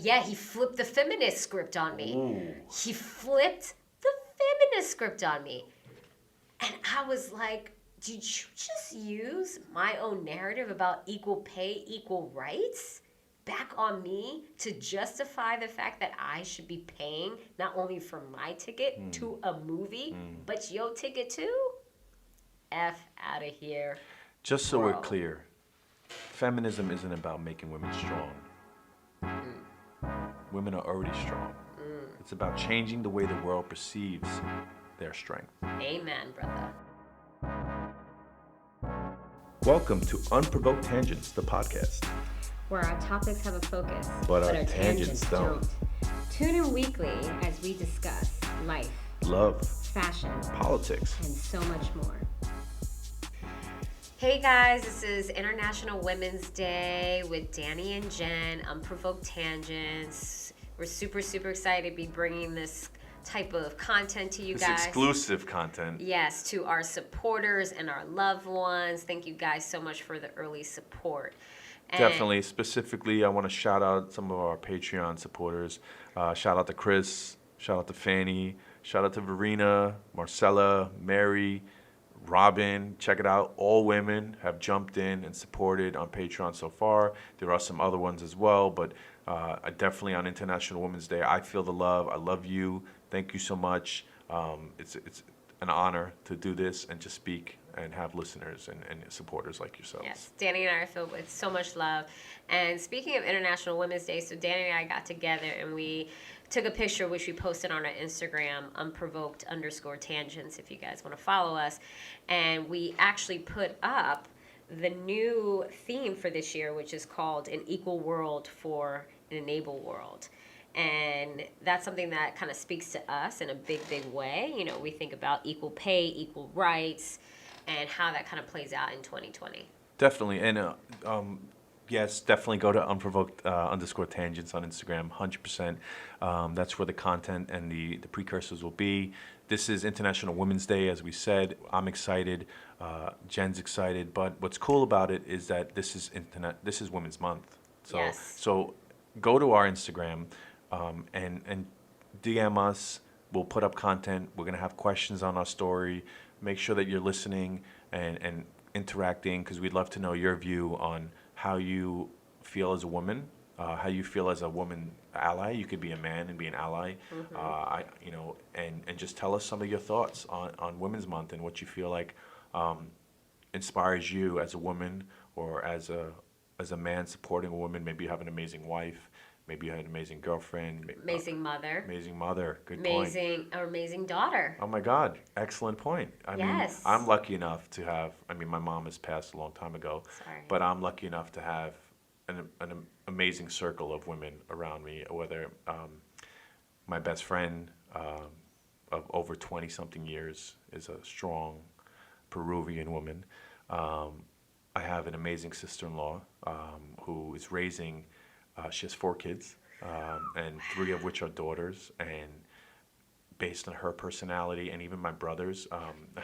Yeah, he flipped the feminist script on me. Ooh. He flipped the feminist script on me. And I was like, did you just use my own narrative about equal pay, equal rights back on me to justify the fact that I should be paying not only for my ticket to a movie, but your ticket too? F out of here, Just so we're bro. clear, feminism isn't about making women strong. Women are already strong. It's about changing the way the world perceives their strength. Amen, brother. Welcome to Unprovoked Tangents, the podcast. Where our topics have a focus, But our tangents don't. Tune in weekly as we discuss life, Love, fashion, politics. and so much more. Hey guys, this is International Women's Day with Danny and Jen, Unprovoked Tangents. We're super excited to be bringing this type of content to you It's guys. exclusive content. Yes, to our supporters and our loved ones. Thank you guys so much for the early support. And Definitely. Specifically, I want to shout out some of our Patreon supporters. Shout out to Chris. Shout out to Fanny. Shout out to Verena, Marcella, Mary, Robin. Check it out. All women have jumped in and supported on Patreon so far. There are some other ones as well, but definitely on International Women's Day, I feel the love. I love you. Thank you so much. It's an honor to do this and to speak and have listeners and supporters like yourselves. yes, Danny and I are filled with so much love. And speaking of International Women's Day, so Danny and I got together and we took a picture which we posted on our Instagram, unprovoked_tangents, if you guys want to follow us. And we actually put up the new theme for this year, which is called An Equal World for an Enabled World. And that's something that kind of speaks to us in a big way. You know, we think about equal pay, equal rights, and how that kind of plays out in 2020. Definitely. And yes, definitely go to unprovoked_tangents on Instagram, 100%. That's where the content and the precursors will be. This is International Women's Day, as we said. I'm excited. Jen's excited. But what's cool about it is that this is Women's Month. So, Yes. so go to our Instagram and DM us. We'll put up content. We're going to have questions on our story. Make sure that you're listening and interacting, because we'd love to know your view on how you feel as a woman, how you feel as a woman ally. You could be a man and be an ally, and just tell us some of your thoughts on Women's Month and what you feel like inspires you as a woman or as a man supporting a woman. Maybe you have an amazing wife. Maybe you had an amazing girlfriend. Amazing mother. Amazing mother. Good point. Amazing daughter. Oh my God, excellent point. I mean, Yes. I'm lucky enough to have, my mom has passed a long time ago, Sorry. but I'm lucky enough to have an amazing circle of women around me, whether my best friend of over 20 something years is a strong Peruvian woman. I have an amazing sister-in-law who is raising, she has 4 kids, and 3 of which are daughters, and based on her personality and even my brothers.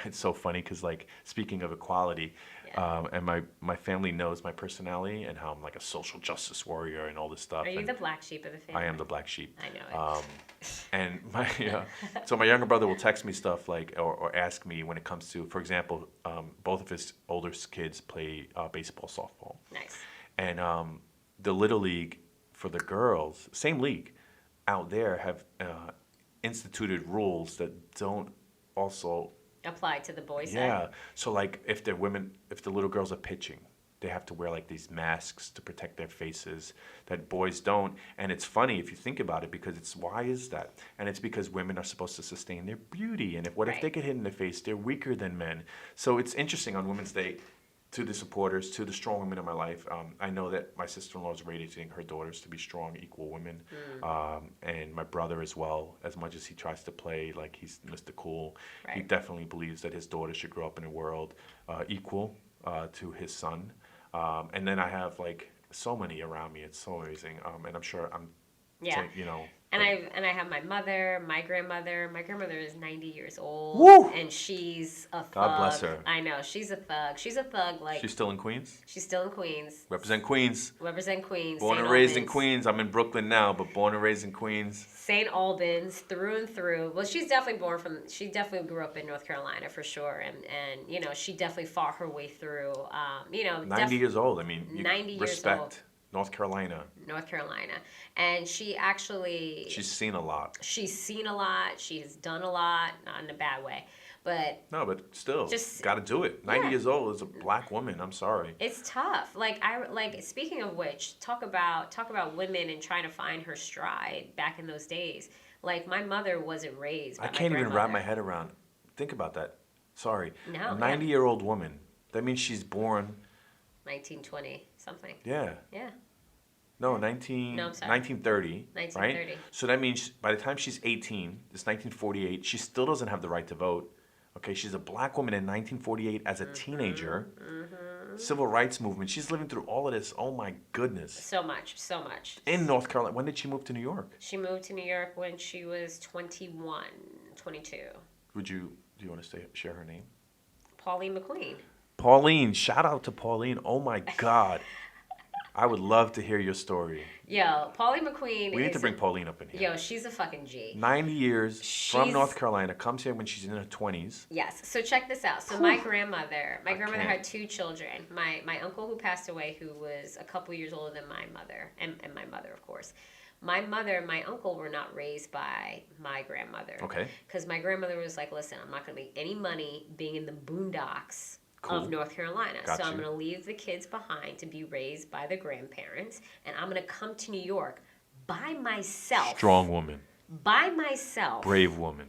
It's so funny because, like, speaking of equality, Yeah. and my family knows my personality and how I'm like a social justice warrior and all this stuff. Are you and the black sheep of the family? I am the black sheep. I know it. And so my younger brother will text me stuff like, or ask me when it comes to, for example, both of his older kids play baseball, softball. Nice. And the Little League for the girls, same league out there, have instituted rules that don't also Apply to the boys. yeah. So like if the little girls are pitching, they have to wear like these masks to protect their faces that boys don't. And it's funny if you think about it, because why is that? And it's because women are supposed to sustain their beauty, and if they Right. get hit in the face, they're weaker than men. So it's interesting on Women's Day. To the supporters, to the strong women in my life, I know that my sister-in-law is raising her daughters to be strong, equal women, and my brother as well. As much as he tries to play like he's Mr. Cool, he Right. definitely believes that his daughter should grow up in a world equal to his son. And then I have like so many around me. It's so amazing, and I'm sure Yeah. you know. And I have my mother, my grandmother. My grandmother is 90 years old, Woo! and she's a thug. God bless her. I know she's a thug. She's a thug. Like She's still in Queens? she's still in Queens. Represent Queens. Represent Queens. Born St. and raised in Albans. Queens. I'm in Brooklyn now, but born and raised in Queens. St. Albans through and through. Well, she's definitely she definitely grew up in North Carolina for sure, and you know she definitely fought her way through. 90 years old. I mean, 90 years respect. old. North Carolina. North Carolina, and she actually She's seen a lot. she's seen a lot. She has done a lot, not in a bad way, but No, but still, Just- got to do it. 90 yeah. years old is a black woman. I'm sorry. it's tough. Speaking of which, talk about women and trying to find her stride back in those days. Like my mother wasn't raised. By I can't my even wrap my grandmother. head around. Think about that. Sorry. No, A 90-year-old woman. That means she's born. 1920 something. Yeah. Yeah. No, 19, No, I'm sorry. 1930, 1930. right? So that means by the time she's 18, it's 1948, she still doesn't have the right to vote. Okay, she's a black woman in 1948 as a teenager. Civil rights movement. She's living through all of this. Oh my goodness. So much, so much. In North Carolina. When did she move to New York? She moved to New York when she was 21, 22. Do you want to share her name? Pauline McQueen. Pauline. Shout out to Pauline. Oh my God. I would love to hear your story. Yo, Pauline McQueen. We need to bring Pauline up in here. Yo, she's a fucking G. 90 years from She's- North Carolina, comes here when she's in her 20s. Yes. So check this out. So my grandmother can't. had two children. My uncle who passed away, who was a couple years older than my mother, and my mother, of course. My mother and my uncle were not raised by my grandmother. Okay. Because my grandmother was like, listen, I'm not going to make any money being in the boondocks Cool. of North Carolina. Got so I'm you. going to leave the kids behind to be raised by the grandparents, and I'm going to come to New York by myself. Strong woman. By myself. Brave woman.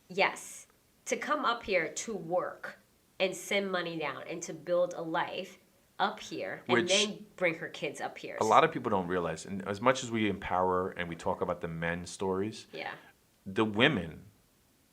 Yes. To come up here to work and send money down and to build a life up here and Which then bring her kids up here. A lot of people don't realize, and as much as we empower and we talk about the men's stories, Yeah. the women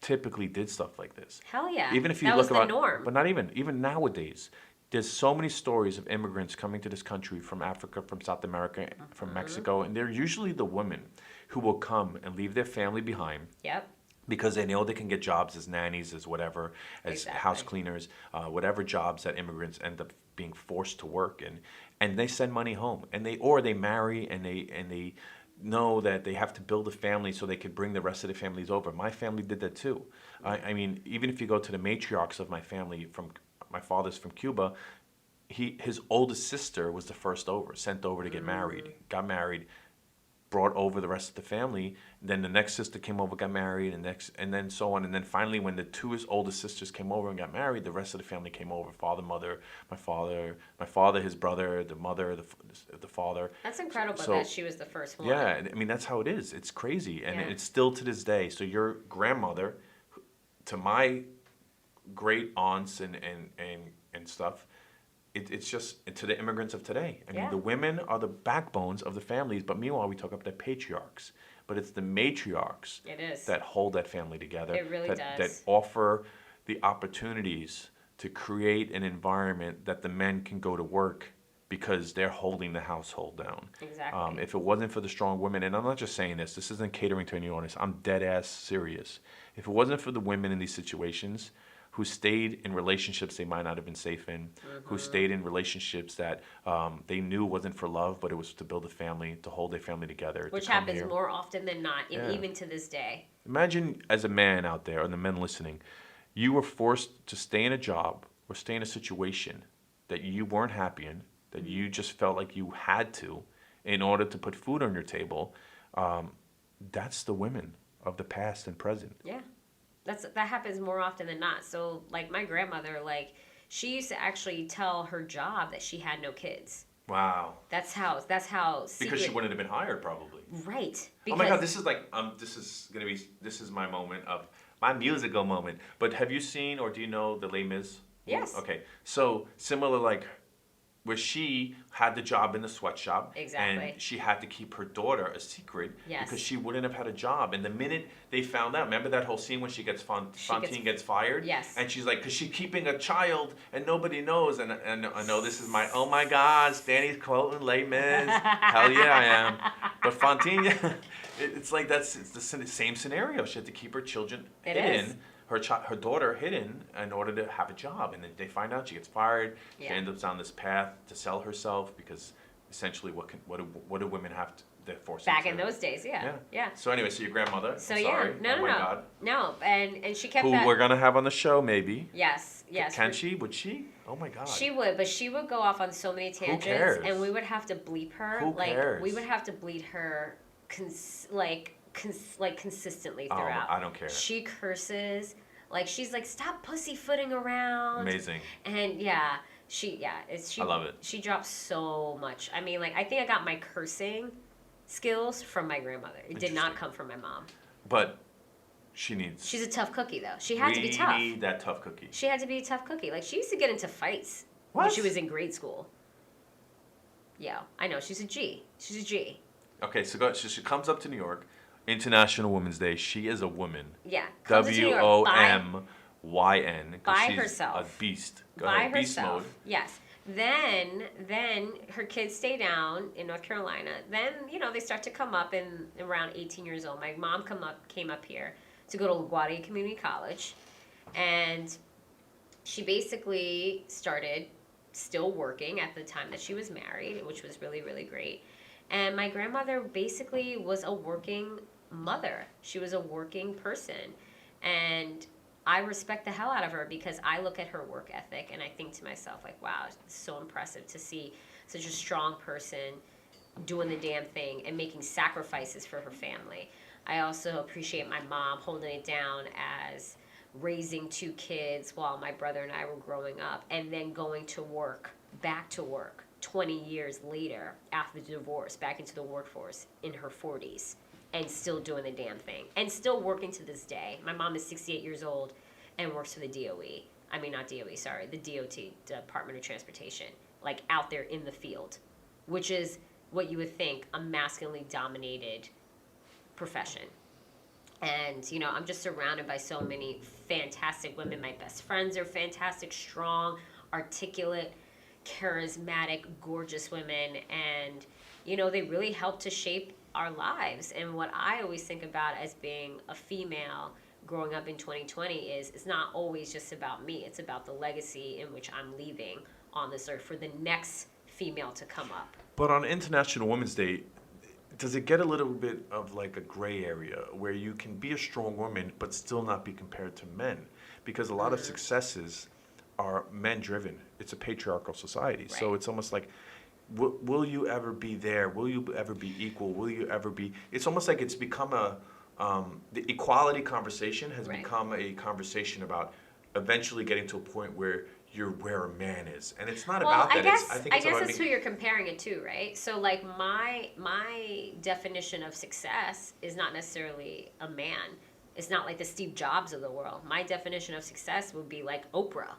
typically did stuff like this. Hell yeah. Even if you that look was about, the norm. but not even nowadays. There's so many stories of immigrants coming to this country from Africa, from South America, from Mexico, and they're usually the women who will come and leave their family behind Yep. because they know they can get jobs as nannies, as whatever, as Exactly. house cleaners, whatever jobs that immigrants end up being forced to work in, and they send money home, and they marry, and they know that they have to build a family so they could bring the rest of the families over. My family did that too. I mean, even if you go to the matriarchs of my family, from my father's from Cuba, his oldest sister was the first over, sent over to get married, got married, brought over the rest of the family. Then the next sister came over, got married, and then so on. And then finally, when the two oldest sisters came over and got married, the rest of the family came over: father, mother, my father, his brother, the mother, the father. That's incredible So- that she was the first one. Yeah, I mean that's how it is. It's crazy, and Yeah. it's still to this day. So your grandmother, to my great aunts and stuff, it's just to the immigrants of today. I mean, Yeah. the women are the backbones of the families, but meanwhile we talk about the patriarchs. But it's the matriarchs It is. that hold that family together. It really that does. offer the opportunities to create an environment that the men can go to work because they're holding the household down. Exactly. If it wasn't for the strong women, and I'm not just saying this isn't catering to any audience, I'm dead ass serious. If it wasn't for the women in these situations who stayed in relationships they might not have been safe in, who stayed in relationships that they knew wasn't for love, but it was to build a family, to hold their family together. to Which come happens here. more often than not, and Yeah. even to this day. Imagine as a man out there, and the men listening, you were forced to stay in a job or stay in a situation that you weren't happy in, that you just felt like you had to in order to put food on your table. That's the women of the past and present. Yeah. That happens more often than not. So like my grandmother, like she used to actually tell her job that she had no kids. Wow. That's how Because she secret- wouldn't have been hired, probably. Right. Oh my God, this is my moment of my musical moment. But have you seen or do you know the Les Mis? Yes. Okay, so similar like where she had the job in the sweatshop, Exactly. and she had to keep her daughter a secret Yes. because she wouldn't have had a job. And the minute they found out, remember that whole scene when Fantine gets fired? Yes. And she's like, because she's keeping a child and nobody knows. And I know this is oh my God, Danny's quoting Les Mis. Hell yeah, I am. But Fantine, it's like it's the same scenario. She had to keep her children It hidden. is. Her daughter hidden in order to have a job, and then they find out she gets fired. She Yeah. ends up on this path to sell herself because essentially, what do women have to? They're forced Back into? in those days, yeah. So anyway, so your grandmother. So I'm yeah, sorry. no, Oh no, my no, God. no, and she kept Who that. we're gonna have on the show maybe? Yes, yes. Can she? Would she? Oh my God. She would, but she would go off on so many tangents, cares? and we would have to bleep her. Who cares? We would have to bleep her, consistently Oh, throughout. I don't care. She curses, she's like, "Stop pussyfooting around." Amazing. And yeah, she I love it. She drops so much. I mean, I think I got my cursing skills from my grandmother. It did not Interesting. come from my mom. But she needs. She's a tough cookie, though. She had to be tough. We need that tough cookie. She had to be a tough cookie. She used to get into fights when What? she was in grade school. Yeah, I know. She's a G. She's a G. Okay, so she comes up to New York, International Women's Day. She is a woman. Yeah. comes to New York WOMYN. by she's herself. A beast. Go by ahead, beast herself. mode. Yes. Then her kids stay down in North Carolina. Then they start to come up in around 18 years old. My mom came up here to go to LaGuardia Community College, and she basically started still working at the time that she was married, which was really, really great. And my grandmother basically was a working mother. She was a working person, and I respect the hell out of her because I look at her work ethic and I think to myself, wow, it's so impressive to see such a strong person doing the damn thing and making sacrifices for her family. I also appreciate my mom holding it down as raising 2 kids while my brother and I were growing up, and then going to work, back to work, 20 years later after the divorce, back into the workforce in her 40s. And still doing the damn thing. And still working to this day. My mom is 68 years old and works for the DOE. I mean, not DOE, sorry. The DOT, Department of Transportation. Out there in the field. Which is what you would think a masculinely dominated profession. And, I'm just surrounded by so many fantastic women. My best friends are fantastic, strong, articulate, charismatic, gorgeous women. And, they really help to shape our lives. And what I always think about as being a female growing up in 2020 is it's not always just about me. It's about the legacy in which I'm leaving on this earth for the next female to come up. But on International Women's Day, does it get a little bit of a gray area where you can be a strong woman but still not be compared to men? Because a lot of successes are men driven. It's a patriarchal society. Right. So it's almost like, will you ever be there? Will you ever be equal? Will you ever be? It's almost like it's become the equality conversation has Right. become a conversation about eventually getting to a point where you're where a man is, and it's not about that. I guess I think it's about that's who you're comparing it to, right? So my definition of success is not necessarily a man. It's not like the Steve Jobs of the world. My definition of success would be like Oprah.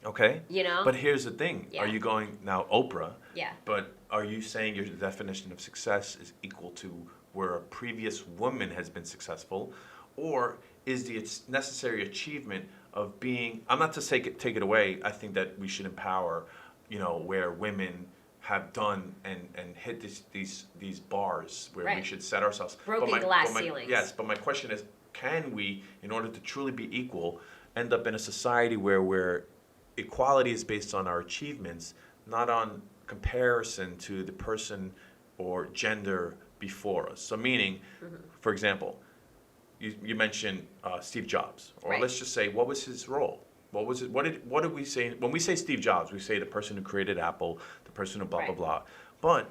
Okay. But here's the thing. Yeah. Are you going now Oprah? Yeah. But are you saying your definition of success is equal to where a previous woman has been successful, or is the necessary achievement of being? I'm not to take it away. I think that we should empower, where women have done and hit these bars where we Right. should set ourselves. Broken glass ceilings. Yes, but my question is, can we, in order to truly be equal, end up in a society where equality is based on our achievements, not on comparison to the person or gender before us? So meaning, for example, you mentioned Steve Jobs, or Right. let's just say, what was his role? What was it? What did we say when we say Steve Jobs? We say the person who created Apple, the person who blah blah Right. blah. But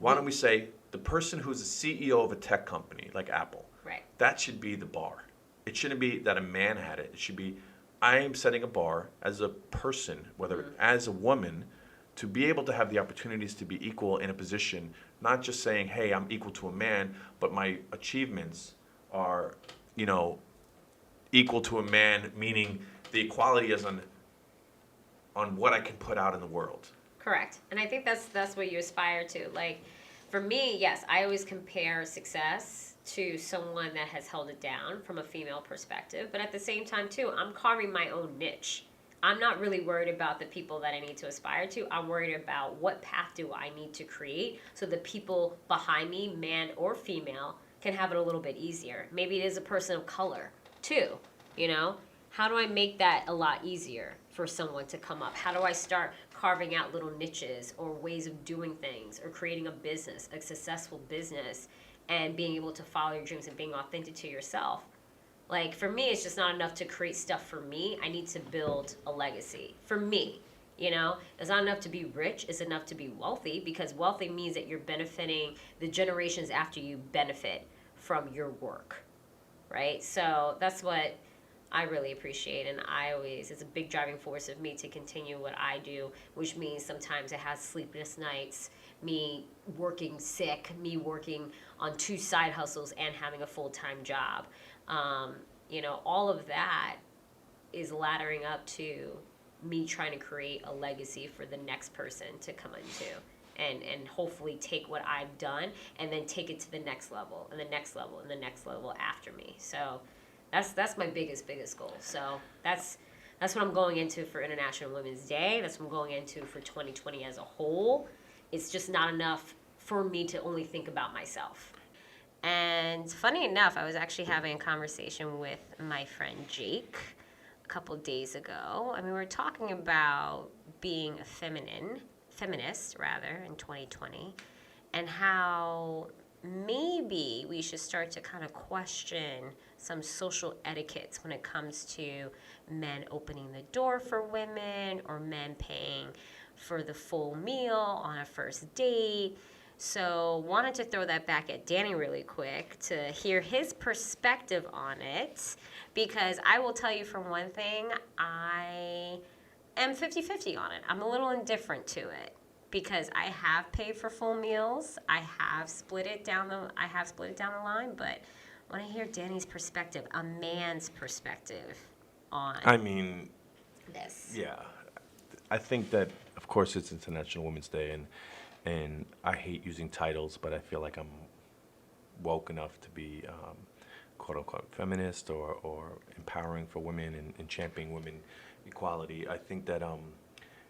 why don't we say the person who's the CEO of a tech company like Apple? Right. That should be the bar. It shouldn't be that a man had it. It should be, I am setting a bar as a person, whether as a woman, to be able to have the opportunities to be equal in a position, not just saying, hey, I'm equal to a man, but my achievements are, equal to a man, meaning the equality is on what I can put out in the world. Correct. And I think that's what you aspire to. Like, for me, yes, I always compare success to someone that has held it down from a female perspective. But at the same time, too, I'm carving my own niche. I'm not really worried about the people that I need to aspire to. I'm worried about what path do I need to create so the people behind me, man or female, can have it a little bit easier. Maybe it is a person of color, too, you know? How do I make that a lot easier for someone to come up? How do I start carving out little niches or ways of doing things or creating a business, a successful business, and being able to follow your dreams and being authentic to yourself? Like, for me, it's just not enough to create stuff for me. I need to build a legacy for me. You know, it's not enough to be rich. It's enough to be wealthy, because wealthy means that you're benefiting the generations after you benefit from your work, right? So that's what I really appreciate, and it's a big driving force of me to continue what I do, which means sometimes it has sleepless nights, me working sick, me working on 2 side hustles and having a full-time job. You know, all of that is laddering up to me trying to create a legacy for the next person to come into. And hopefully take what I've done and then take it to the next level and the next level and the next level after me. So that's my biggest goal. So that's what I'm going into for International Women's Day. That's what I'm going into for 2020 as a whole. It's just not enough for me to only think about myself. And funny enough, I was actually having a conversation with my friend Jake a couple days ago. I mean, we were talking about being a feminist rather, in 2020, and how maybe we should start to kind of question some social etiquettes when it comes to men opening the door for women or men paying for the full meal on a first date. So wanted to throw that back at Danny really quick to hear his perspective on it, because I will tell you, from one thing, I am 50-50 on it. I'm a little indifferent to it, because I have paid for full meals. I have split it down the line, but I want to hear Danny's perspective, a man's perspective on this. Yeah, I think that, of course, it's International Women's Day, and I hate using titles, but I feel like I'm woke enough to be quote-unquote feminist or empowering for women and championing women equality. I think that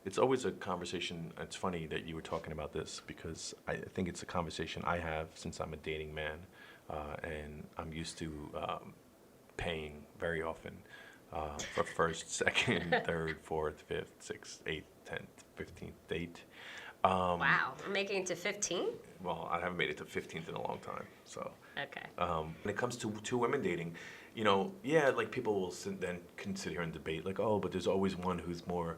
it's always a conversation. It's funny that you were talking about this, because I think it's a conversation I have since I'm a dating man, and I'm used to paying very often for first, second, third, fourth, fifth, sixth, eighth, 10th, 15th date. Wow, we're making it to 15? Well, I haven't made it to 15th in a long time, so. Okay. When it comes to two women dating, you know, yeah, like people will can sit here and debate, like, oh, but there's always one who's more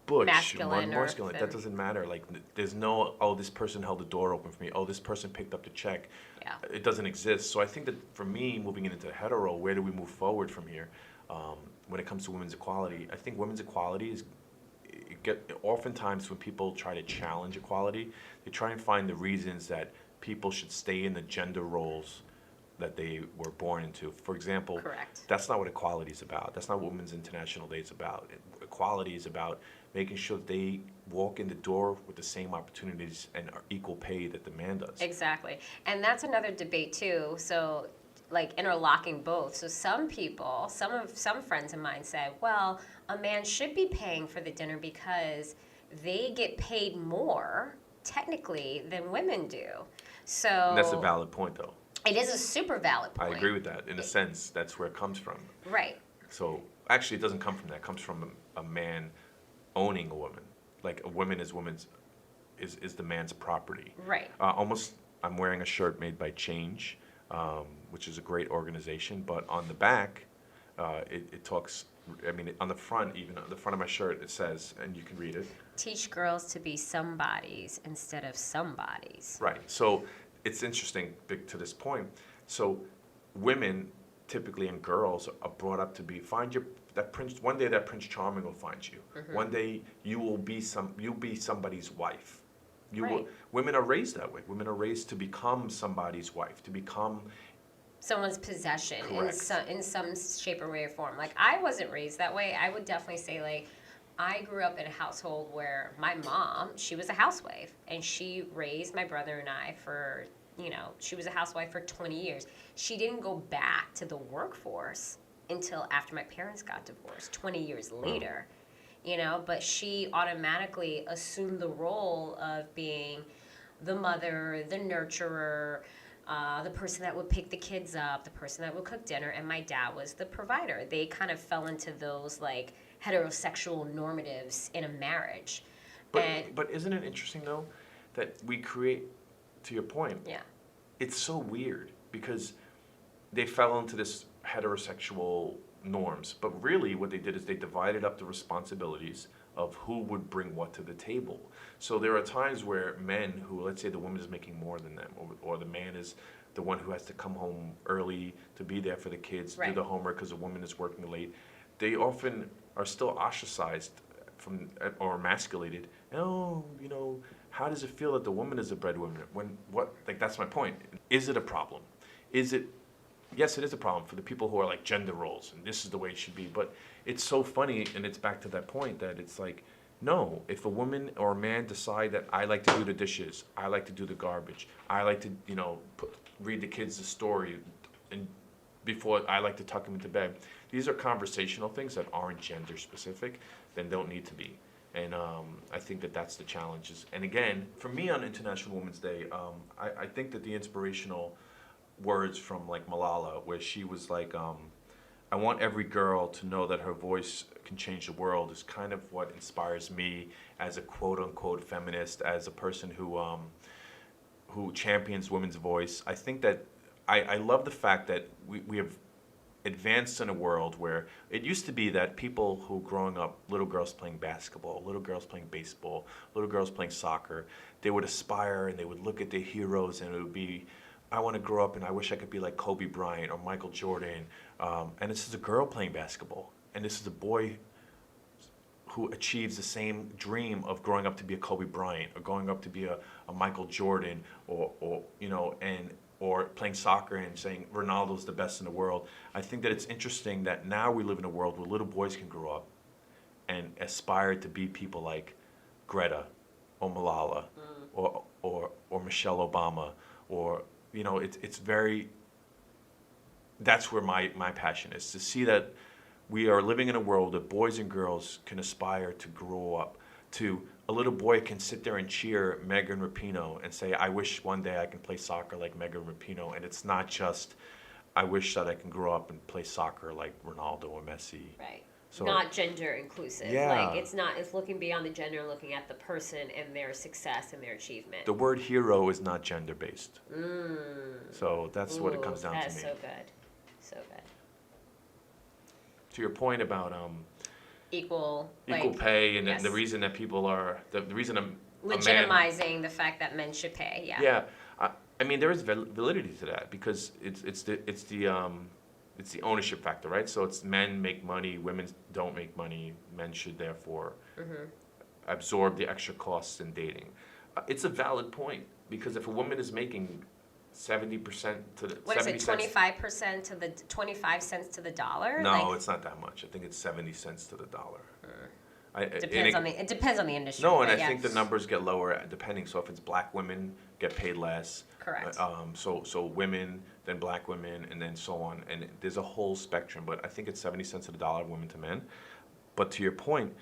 butch, Masculine one more or masculine. That doesn't matter. Like, there's no, oh, this person held the door open for me. Oh, this person picked up the check. Yeah. It doesn't exist. So I think that for me, moving into hetero, where do we move forward from here? When it comes to women's equality, I think women's equality is, oftentimes when people try to challenge equality, they try and find the reasons that people should stay in the gender roles that they were born into. For example, Correct. That's not what equality is about. That's not what Women's International Day is about. Equality is about making sure that they walk in the door with the same opportunities and equal pay that the man does. Exactly. And that's another debate too. So, like, interlocking both. So some people, some friends of mine said, well, a man should be paying for the dinner because they get paid more technically than women do. So And that's a valid point, though. It is a super valid point. I agree with that. In a sense, that's where it comes from. Right. So actually, it doesn't come from that. It comes from a man owning a woman. Like, a woman is the man's property. Right. I'm wearing a shirt made by Change, which is a great organization. But on the back, it talks. I mean, on the front, even on the front of my shirt, it says, and you can read it. Teach girls to be somebodies instead of somebodies. Right. So it's interesting, big to this point. So women typically, and girls, are brought up to be, one day that Prince Charming will find you. Mm-hmm. One day you'll be somebody's wife. Right. Women are raised that way. Women are raised to become somebody's wife, to become Someone's possession Correct. in some shape or way or form. Like, I wasn't raised that way. I would definitely say, like, I grew up in a household where my mom, she was a housewife, and she raised my brother and I for, she was a housewife for 20 years. She didn't go back to the workforce until after my parents got divorced, 20 years later. But she automatically assumed the role of being the mother, the nurturer, the person that would pick the kids up, the person that would cook dinner, and my dad was the provider. They kind of fell into those like heterosexual normatives in a marriage. But isn't it interesting though that we create, to your point, Yeah. it's so weird because they fell into this heterosexual norms, but really what they did is they divided up the responsibilities of who would bring what to the table. So there are times where men who, let's say the woman is making more than them, or the man is the one who has to come home early to be there for the kids, do Right. the homework because the woman is working late, they often are still ostracized from or emasculated. Oh, how does it feel that the woman is a breadwinner? That's my point. Is it a problem? Is it Yes, it is a problem for the people who are like gender roles and this is the way it should be. But it's so funny, and it's back to that point that it's like, no, if a woman or a man decide that I like to do the dishes, I like to do the garbage, I like to, read the kids the story, and before I like to tuck them into bed. These are conversational things that aren't gender specific, then don't need to be. And I think that that's the challenges. And again, for me on International Women's Day, I think that the inspirational words from like Malala, where she was like, I want every girl to know that her voice can change the world, is kind of what inspires me as a quote unquote feminist, as a person who champions women's voice. I think that I love the fact that we have advanced in a world where it used to be that people who growing up, little girls playing basketball, little girls playing baseball, little girls playing soccer, they would aspire and they would look at their heroes and it would be, I want to grow up and I wish I could be like Kobe Bryant or Michael Jordan. And this is a girl playing basketball. And this is a boy who achieves the same dream of growing up to be a Kobe Bryant or growing up to be a Michael Jordan or playing soccer and saying Ronaldo's the best in the world. I think that it's interesting that now we live in a world where little boys can grow up and aspire to be people like Greta or Malala or Michelle Obama or it's very, that's where my passion is, to see that we are living in a world that boys and girls can aspire to grow up to. A little boy can sit there and cheer Megan Rapinoe and say, I wish one day I can play soccer like Megan Rapinoe. And it's not just, I wish that I can grow up and play soccer like Ronaldo or Messi. Right. So, not gender inclusive. Yeah. Like it's looking beyond the gender, looking at the person and their success and their achievement. The word hero is not gender based. So that's what it comes down to me. That's so good. So good. To your point about Equal pay, and yes. the reason that people are the reason legitimizing the fact that men should pay. Yeah. Yeah, I mean there is validity to that because it's the ownership factor, right? So it's men make money, women don't make money. Men should therefore absorb the extra costs in dating. It's a valid point because if a woman is making 70% to the What is 70 it? cents, 25% to the 25 cents to the dollar? No, it's not that much. I think it's 70 cents to the dollar. It depends on the industry. No, and but I yeah. think the numbers get lower depending. So if it's black women, get paid less. Correct. So women, then black women, and then so on. And there's a whole spectrum. But I think it's 70 cents to the dollar, women to men. But to your point,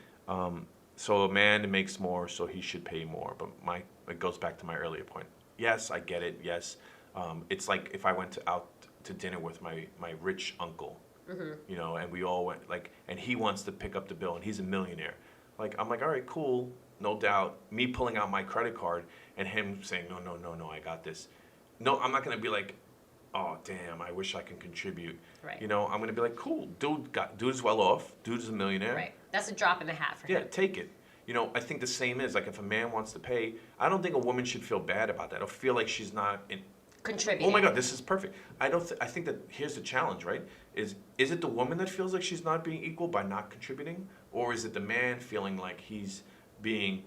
so a man makes more, so he should pay more. But it goes back to my earlier point. Yes, I get it. Yes, it's like if I went out to dinner with my rich uncle. And we all went and he wants to pick up the bill and he's a millionaire. I'm like, all right, cool, no doubt. Me pulling out my credit card and him saying, no, I got this. No, I'm not gonna be like, oh damn, I wish I can contribute. Right. I'm gonna be like, cool, dude's well off, dude's a millionaire. Right. That's a drop in the hat for Yeah, him. take it. I think the same is if a man wants to pay, I don't think a woman should feel bad about that or feel like she's not Contributing. Oh my God, this is perfect. I think that here's the challenge, right? Is it the woman that feels like she's not being equal by not contributing, or is it the man feeling like he's being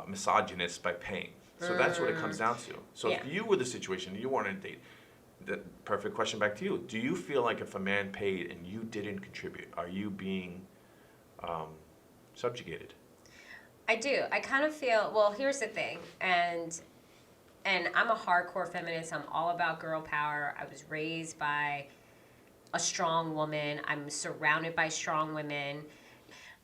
misogynist by paying? So that's what it comes down to. So if you were the situation, you weren't on a date, the perfect question back to you. Do you feel like if a man paid and you didn't contribute, are you being subjugated. I do. I kind of feel, well, here's the thing. And I'm a hardcore feminist. I'm all about girl power. I was raised by a strong woman. I'm surrounded by strong women.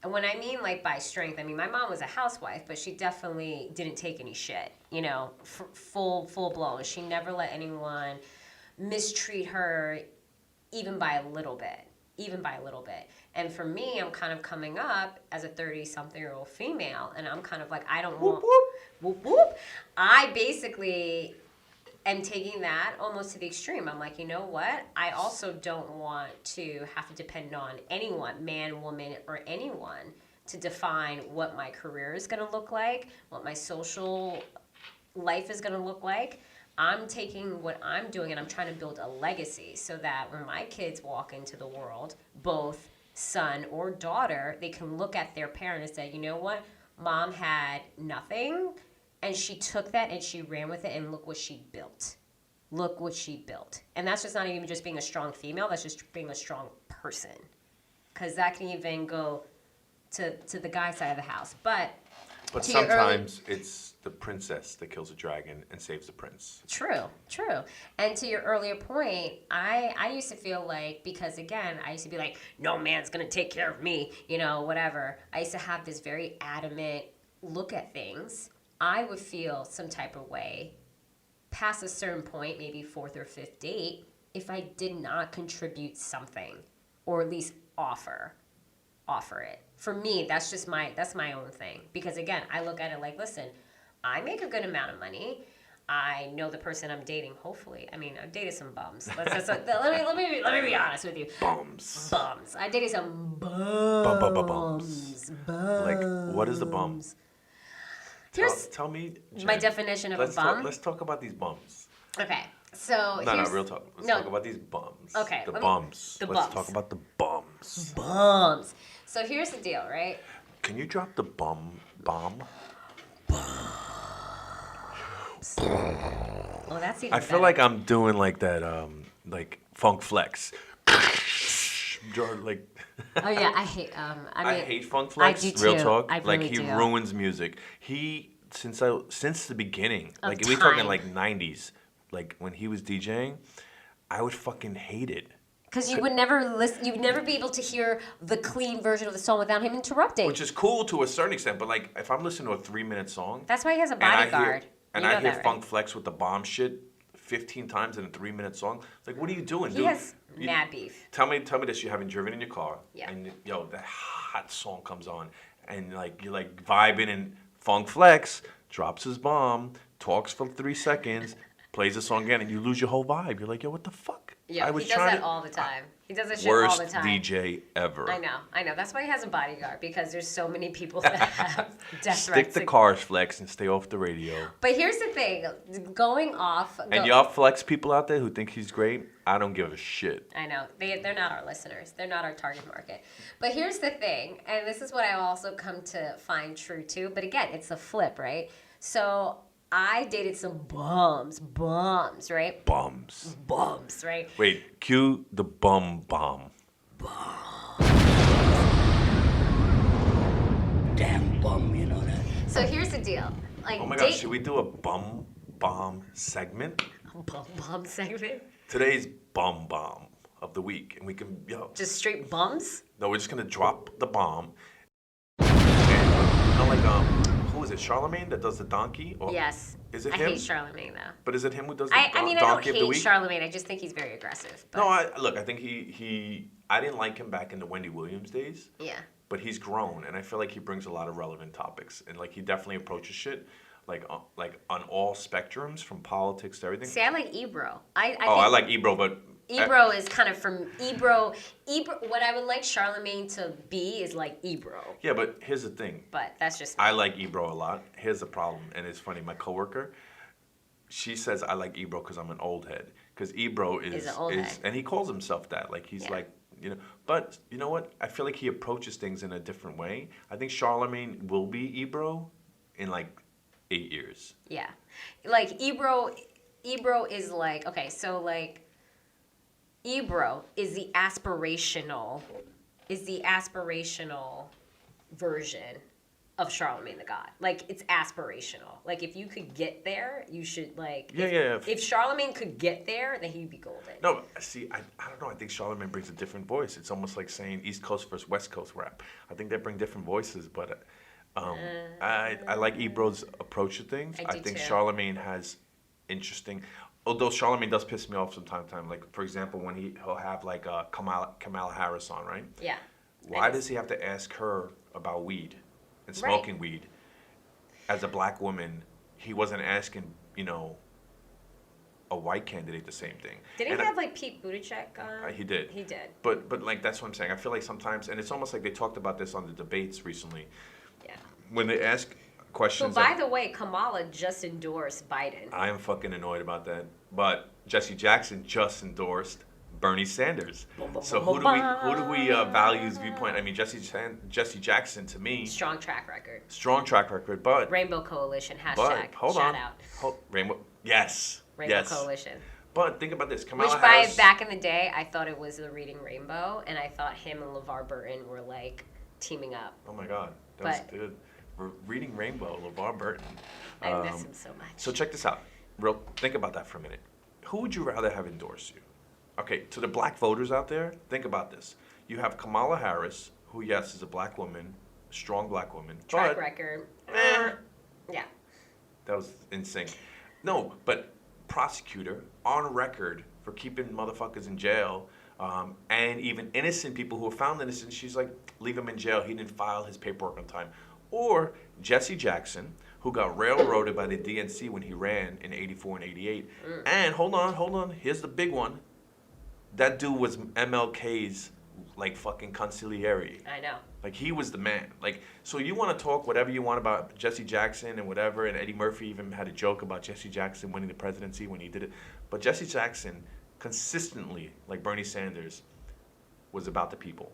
And when I mean like by strength, I mean my mom was a housewife, but she definitely didn't take any shit, you know, full blown. She never let anyone mistreat her even by a little bit. Even by a little bit. And for me, I'm kind of coming up as a 30-something-year-old female, and I'm kind of like, I don't want... Whoop, whoop. I basically am taking that almost to the extreme. I'm like, you know what? I also don't want to have to depend on anyone, man, woman, or anyone, to define what my career is going to look like, what my social life is going to look like. I'm taking what I'm doing and I'm trying to build a legacy so that when my kids walk into the world, both son or daughter, they can look at their parent and say, you know what? Mom had nothing and she took that and she ran with it and look what she built. Look what she built. And that's just not even just being a strong female, that's just being a strong person. Because that can even go to the guy side of the house. But sometimes it's the princess that kills the dragon and saves the prince. True. And to your earlier point, I used to feel like, because again, I used to be like, no man's going to take care of me, you know, whatever. I used to have this very adamant look at things. I would feel some type of way past a certain point, maybe fourth or fifth date, if I did not contribute something or at least offer it. For me, that's my own thing. Because again, I look at it like, listen, I make a good amount of money. I know the person I'm dating, hopefully. I mean, I've dated some bums. Let me be honest with you. Bums. I dated some bums. Like, what is the bum? Tell me, Jen, my definition of a bum. Let's talk about these bums. Okay, so No, real talk. Let's talk about these bums. Okay, Let's bums. talk about the bums. Bums. So here's the deal, right? Can you drop the bomb? Oh, that's even I feel better. like I'm doing like that, like Funk Flex. Like. Oh yeah, I hate. I hate Funk Flex. I do Real too. talk. I really like he do. ruins music. Since the beginning, Of like we're talking time. like '90s, like when he was DJing, I would fucking hate it. Because you would never listen. You'd never be able to hear the clean version of the song without him interrupting. Which is cool to a certain extent, but like if I'm listening to a 3-minute song, That's why he has a and I bodyguard. hear Funk Flex with the bomb shit 15 times in a 3-minute song, like what are you doing, He dude? has mad beef. Tell me this: you haven't driven in your car, Yeah. and yo, that hot song comes on, and like you're like vibing, and Funk Flex drops his bomb, talks for 3 seconds, plays the song again, and you lose your whole vibe. You're like, yo, what the fuck? Yeah, he does that all the time. He does that shit Worst all the time. DJ ever. I know. That's why he has a bodyguard, because there's so many people that have death Stick threats. to cars, Flex, and stay off the radio. But here's the thing, And y'all Flex people out there who think he's great, I don't give a shit. I know. They're not our listeners. They're not our target market. But here's the thing, and this is what I also come to find true too. But again, it's a flip, right? So I dated some bums, right? Bums. Bums, right? Wait, cue the bum bomb. Damn bum, you know that. So here's the deal. Like, Oh my god, should we do a bum bomb segment? bum segment? Today's bum bomb of the week, and we can Just straight bums? No, we're just gonna drop the bomb. And like who is it? Charlemagne that does the donkey? Or Yes. Is it I him? hate Charlemagne though. But is it him who does the I mean, I don't donkey of the hate week? Charlemagne. I just think he's very aggressive. But No, I think he I didn't like him back in the Wendy Williams days. yeah. But he's grown, and I feel like he brings a lot of relevant topics, and like he definitely approaches shit like on all spectrums, from politics to everything. See, I like Ebro. I like Ebro, but Ebro is kind of from Ebro. What I would like Charlemagne to be is like Ebro. yeah. But here's the thing. But that's just I like Ebro a lot. Here's the problem, and it's funny. My coworker, she says I like Ebro because I'm an old head. Because Ebro is an old head. and he calls himself that. Like he's Yeah. like, you know. But you know what? I feel like he approaches things in a different way. I think Charlemagne will be Ebro in like 8 years. yeah, like Ebro is like, okay, so like Ebro is the aspirational version of Charlemagne the God. Like, it's aspirational. Like, if you could get there, you should, like... Yeah. If Charlemagne could get there, then he'd be golden. No, see, I don't know. I think Charlemagne brings a different voice. It's almost like saying East Coast versus West Coast rap. I think they bring different voices, but I like Ebro's approach to things. I do think too. Charlemagne has interesting... Although Charlemagne does piss me off from time to time. Like, for example, when he'll have, like, Kamala Harris on, right? Yeah. Why does he have to ask her about weed and smoking weed? As a black woman, he wasn't asking, a white candidate the same thing. Did he have, like, Pete Buttigieg on? He did. He did. But like, that's what I'm saying. I feel like sometimes, and it's almost like they talked about this on the debates recently, Yeah. when they ask So, questions. by the way, Kamala just endorsed Biden. I am fucking annoyed about that. But Jesse Jackson just endorsed Bernie Sanders. So who do we value his viewpoint? I mean, Jesse Jackson, to me, Strong track record. strong track record, but Rainbow Coalition, hashtag. but hold shout on, out. Rainbow, yes, Rainbow yes. Coalition. But think about this, Kamala Which by Harris. back in the day, I thought it was the Reading Rainbow, and I thought him and LeVar Burton were like teaming up. Oh my God, that was But- good. We're reading Rainbow, LeVar Burton. I miss him so much. So check this out. Think about that for a minute. Who would you rather have endorse you? Okay, to the black voters out there, think about this. You have Kamala Harris, who, yes, is a black woman, strong black woman. Track but record. Yeah. That was insane. No, but prosecutor on record for keeping motherfuckers in jail, and even innocent people who were found innocent, she's like, leave him in jail. He didn't file his paperwork on time. Or Jesse Jackson, who got railroaded by the DNC when he ran in 84 and 88. And hold on. Here's the big one. That dude was MLK's, like, fucking consigliere. I know. Like, he was the man. Like, so you want to talk whatever you want about Jesse Jackson and whatever, and Eddie Murphy even had a joke about Jesse Jackson winning the presidency when he did it. But Jesse Jackson, consistently, like Bernie Sanders, was about the people.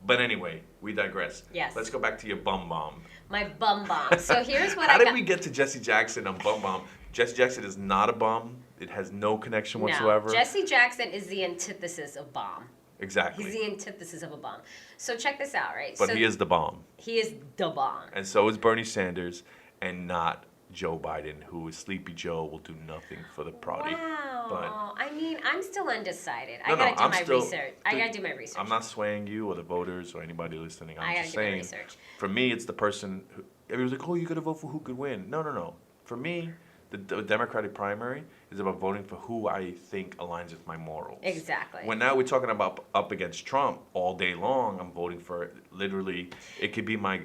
But anyway, we digress. Yes. Let's go back to your bum bomb. My bum bomb. So here's what How I did got. we get to Jesse Jackson on bum bomb? Jesse Jackson is not a bum. It has no connection whatsoever. No, Jesse Jackson is the antithesis of bomb. Exactly. He's the antithesis of a bomb. So check this out, right? But so he is the bomb. He is the bomb. And so is Bernie Sanders, and not Joe Biden, who is Sleepy Joe, will do nothing for the party. Wow. I mean, I'm still undecided. I No, gotta do I'm my still- research. I gotta do my research. I'm not swaying you or the voters or anybody listening. I I'm gotta just do my saying, research. for me, it's the person who, everyone's like, oh, you gotta vote for who could win. No. For me, the Democratic primary is about voting for who I think aligns with my morals. Exactly. When now we're talking about up against Trump all day long, I'm voting for literally, it could be my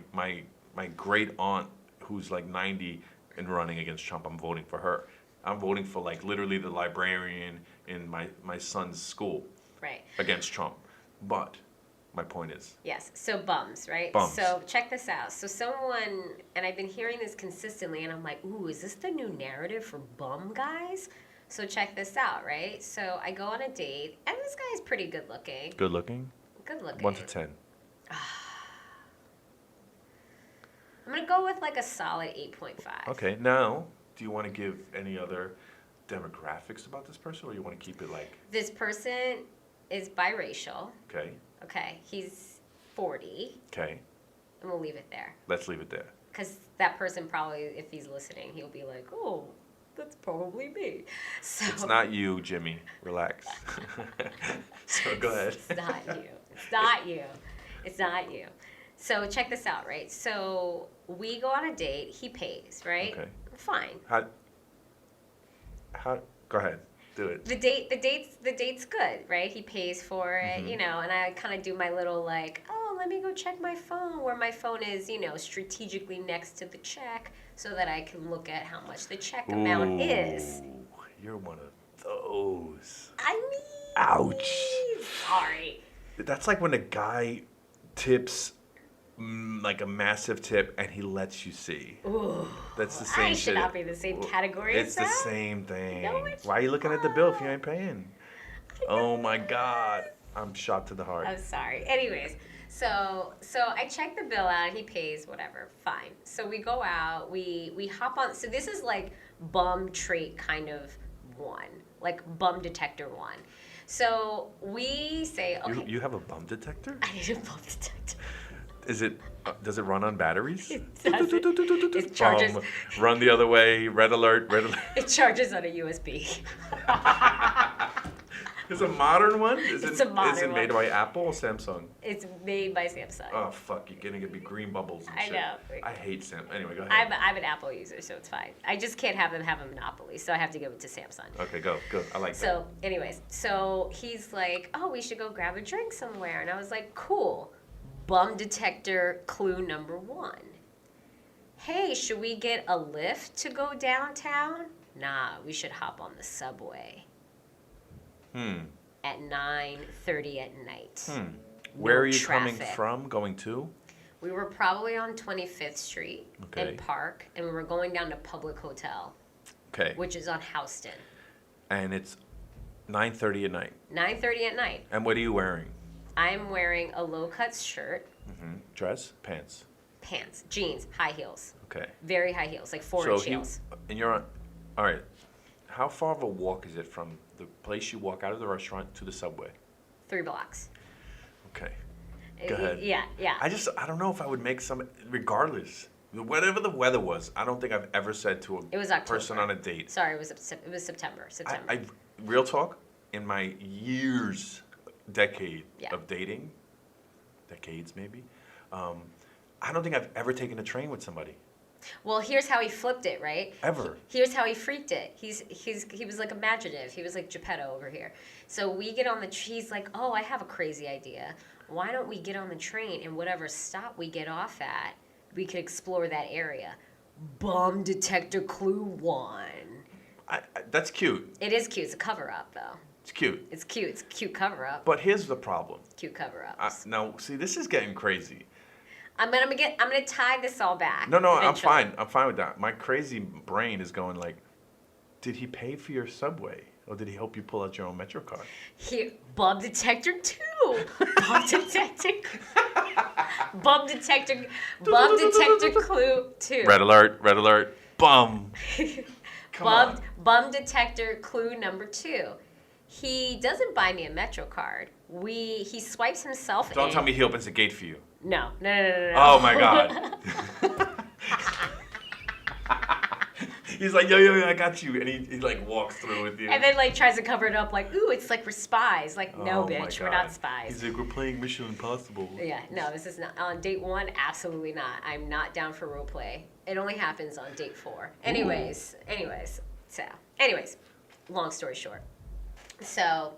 great aunt who's like 90 and running against Trump. I'm voting for her. I'm voting for like literally the librarian in my son's school Right. against Trump. But my point is, Yes. So bums, right? Bums. So check this out. So someone, and I've been hearing this consistently, and I'm like, ooh, is this the new narrative for bum guys? So check this out, right? So I go on a date, and this guy's pretty good looking. good looking, Good looking. 1 to 10. I'm gonna go with like a solid 8.5. Okay, now, do you want to give any other demographics about this person, or you want to keep it like, This person is biracial. okay, Okay, he's 40, okay, and we'll leave it there. let's leave it there. Because that person probably, if he's listening, he'll be like, oh, that's probably me. So It's not you, Jimmy. Relax. So go ahead. It's not you. It's not you. It's not you. So check this out, right? So we go on a date. He pays, right? Okay. Fine. How? Go ahead. Do it. The date's good, right? He pays for it, Mm-hmm. you know, and I kind of do my little like, oh, let me go check my phone, where my phone is, you know, strategically next to the check, so that I can look at how much the check amount is. Ooh, you're one of those. I mean, Ouch. sorry. That's like when a guy tips like a massive tip and he lets you see. Ooh, That's the same I shit. should not be in the same category It's as the that. same thing. No, it's Why are you looking at the bill if you not. ain't paying? Oh my God. I'm shot to the heart. I'm sorry. Anyways, so I check the bill out. He pays, whatever. Fine. So we go out. We hop on. So this is like bum trait kind of one, like bum detector one. So we say, okay, You have a bum detector? I need a bum detector. Is it? Does it run on batteries? It charges. Run the other way. Red alert. Red alert. It charges on a USB. It's a modern one. Is It's it? a modern Is it made one. by Apple or Samsung? It's made by Samsung. Oh fuck! You're gonna be green bubbles. And I shit. know. I hate Sam. Anyway, go ahead. I'm an Apple user, so it's fine. I just can't have them have a monopoly, so I have to give it to Samsung. Okay, go. I like that. So, anyways, so he's like, "Oh, we should go grab a drink somewhere," and I was like, "Cool." Bum detector clue number 1. Hey, should we get a lift to go downtown? Nah, we should hop on the subway at 9:30 at night. Where No are you coming traffic. from? Going to? We were probably on 25th Street Okay. and Park, and we were going down to Public Hotel, Okay. which is on Houston. And it's 9:30 at night. 9:30 at night. And what are you wearing? I'm wearing a low-cut shirt, Dress? Pants? pants, jeans, high heels, Okay. very high heels, like 4-inch So heels. and you're on. All right. How far of a walk is it from the place you walk out of the restaurant to the subway? 3 blocks. Okay. Go ahead. Yeah. I don't know if I would make some, regardless. Whatever the weather was, I don't think I've ever said to It was a October. person on a date. Sorry, it was September. I real talk, in my decade Yeah. of dating, decades maybe, I don't think I've ever taken a train with somebody. Well, here's how he flipped it, right? Ever. Here's how he freaked it. He was like imaginative. He was like Geppetto over here. So we get on the he's like, "Oh, I have a crazy idea. Why don't we get on the train and whatever stop we get off at, we could explore that area." Bum detector clue 1. That's cute. It is cute. It's a cover up though. It's cute. It's cute. It's a cute cover up. But here's the problem. Cute cover ups. Now, see, this is getting crazy. I'm gonna tie this all back. No, I'm eventually. fine. I'm fine with that. My crazy brain is going like, did he pay for your subway? Or did he help you pull out your own Metro card? Here, bum detector 2. Bum detector. Bum detector. Bum detector clue 2. Red alert, bum. Come on. Bum detector clue number 2. He doesn't buy me a Metro card. He swipes himself in. Don't tell me he opens the gate for you. No. Oh my God. He's like, yo, I got you. And he like walks through with you. And then like tries to cover it up like, ooh, it's like we're spies. Like, no, Oh my bitch, we're God. not spies. He's like, we're playing Mission Impossible. Yeah, no, this is not on date 1. Absolutely not. I'm not down for role play. It only happens on date 4. Anyways, long story short. So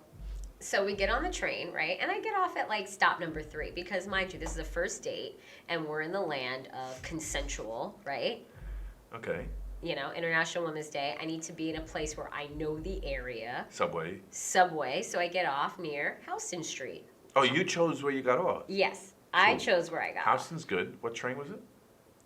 we get on the train, right? And I get off at like stop number 3 because mind you, this is a first date and we're in the land of consensual, right? Okay. You know, International Women's Day. I need to be in a place where I know the area. Subway. Subway. So I get off near Houston Street. Oh, you chose where you got off. Yes, I Cool. chose where I got off. Houston's good. What train was it?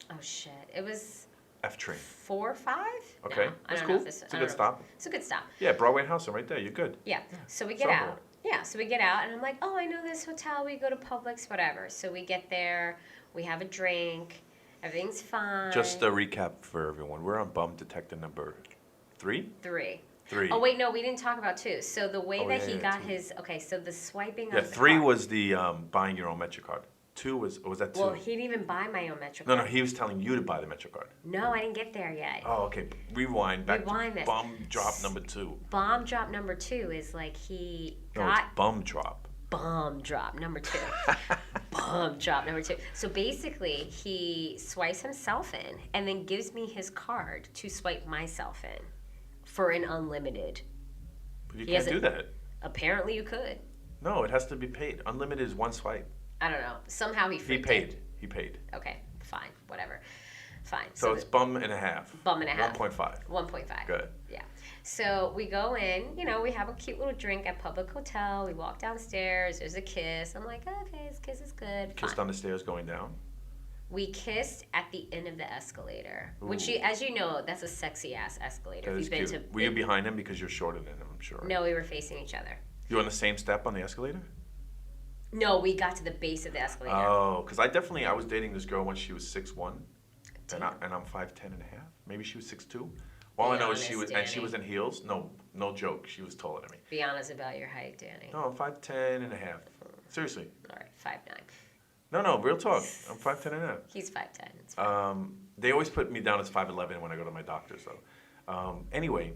Oh shit! It was F train. 4 or 5. Okay. No, I That's don't cool. know if It's a I good don't know. stop. It's a good stop. Yeah, Broadway and Houston right there. You're good. Yeah. So we get Somewhere. out. Yeah. So we get out, and I'm like, oh, I know this hotel. We go to Publix, whatever. So we get there. We have a drink. Everything's fine. Just a recap for everyone. We're on bum detector number 3? 3. 3. Oh wait, no, we didn't talk about 2. So the way Oh, that yeah, he yeah, got 2. his so the swiping. Yeah, on the 3 card. was the buying your own Metro card. 2 was that 2? Well, he didn't even buy my own Metro No, card. he was telling you to buy the Metro card. No, I didn't get there yet. Oh, okay. Rewind back Rewind to this. bum drop number 2. Bomb drop number 2 is like he No, got it's bum drop. bomb drop number 2. Bomb drop number 2. So basically, he swipes himself in and then gives me his card to swipe myself in for an unlimited. But you He can't has do a- that. Apparently, you could. No, it has to be paid. Unlimited is one swipe. I don't know. Somehow he He freaked paid. it. He paid. Okay, fine, whatever. Fine. So it's bum and a half. Bum and a half. 1.5. 1.5. Good. Yeah. So we go in, we have a cute little drink at Public Hotel. We walk downstairs. There's a kiss. I'm like, okay, this kiss is good. Kissed Fine. on the stairs going down. We kissed at the end of the escalator, which, Ooh. as you know, that's a sexy ass escalator. That If is you've been cute. to, Were you behind him because you're shorter than him, I'm sure. No, we were facing each other. You on the same step on the escalator? No, we got to the base of the escalator. Oh, because I was dating this girl when she was 6'1", and I'm 5'10" and a half. Maybe she was 6'2". All I Be know is she honest, was, and she Danny. was in heels. No joke. She was taller than me. Be honest about your height, Danny. No, I'm 5'10" and a half. Seriously. All right, 5'9". No, real talk. I'm 5'10" and a half. He's 5'10". It's fine. They always put me down as 5'11" when I go to my doctor. So, anyway,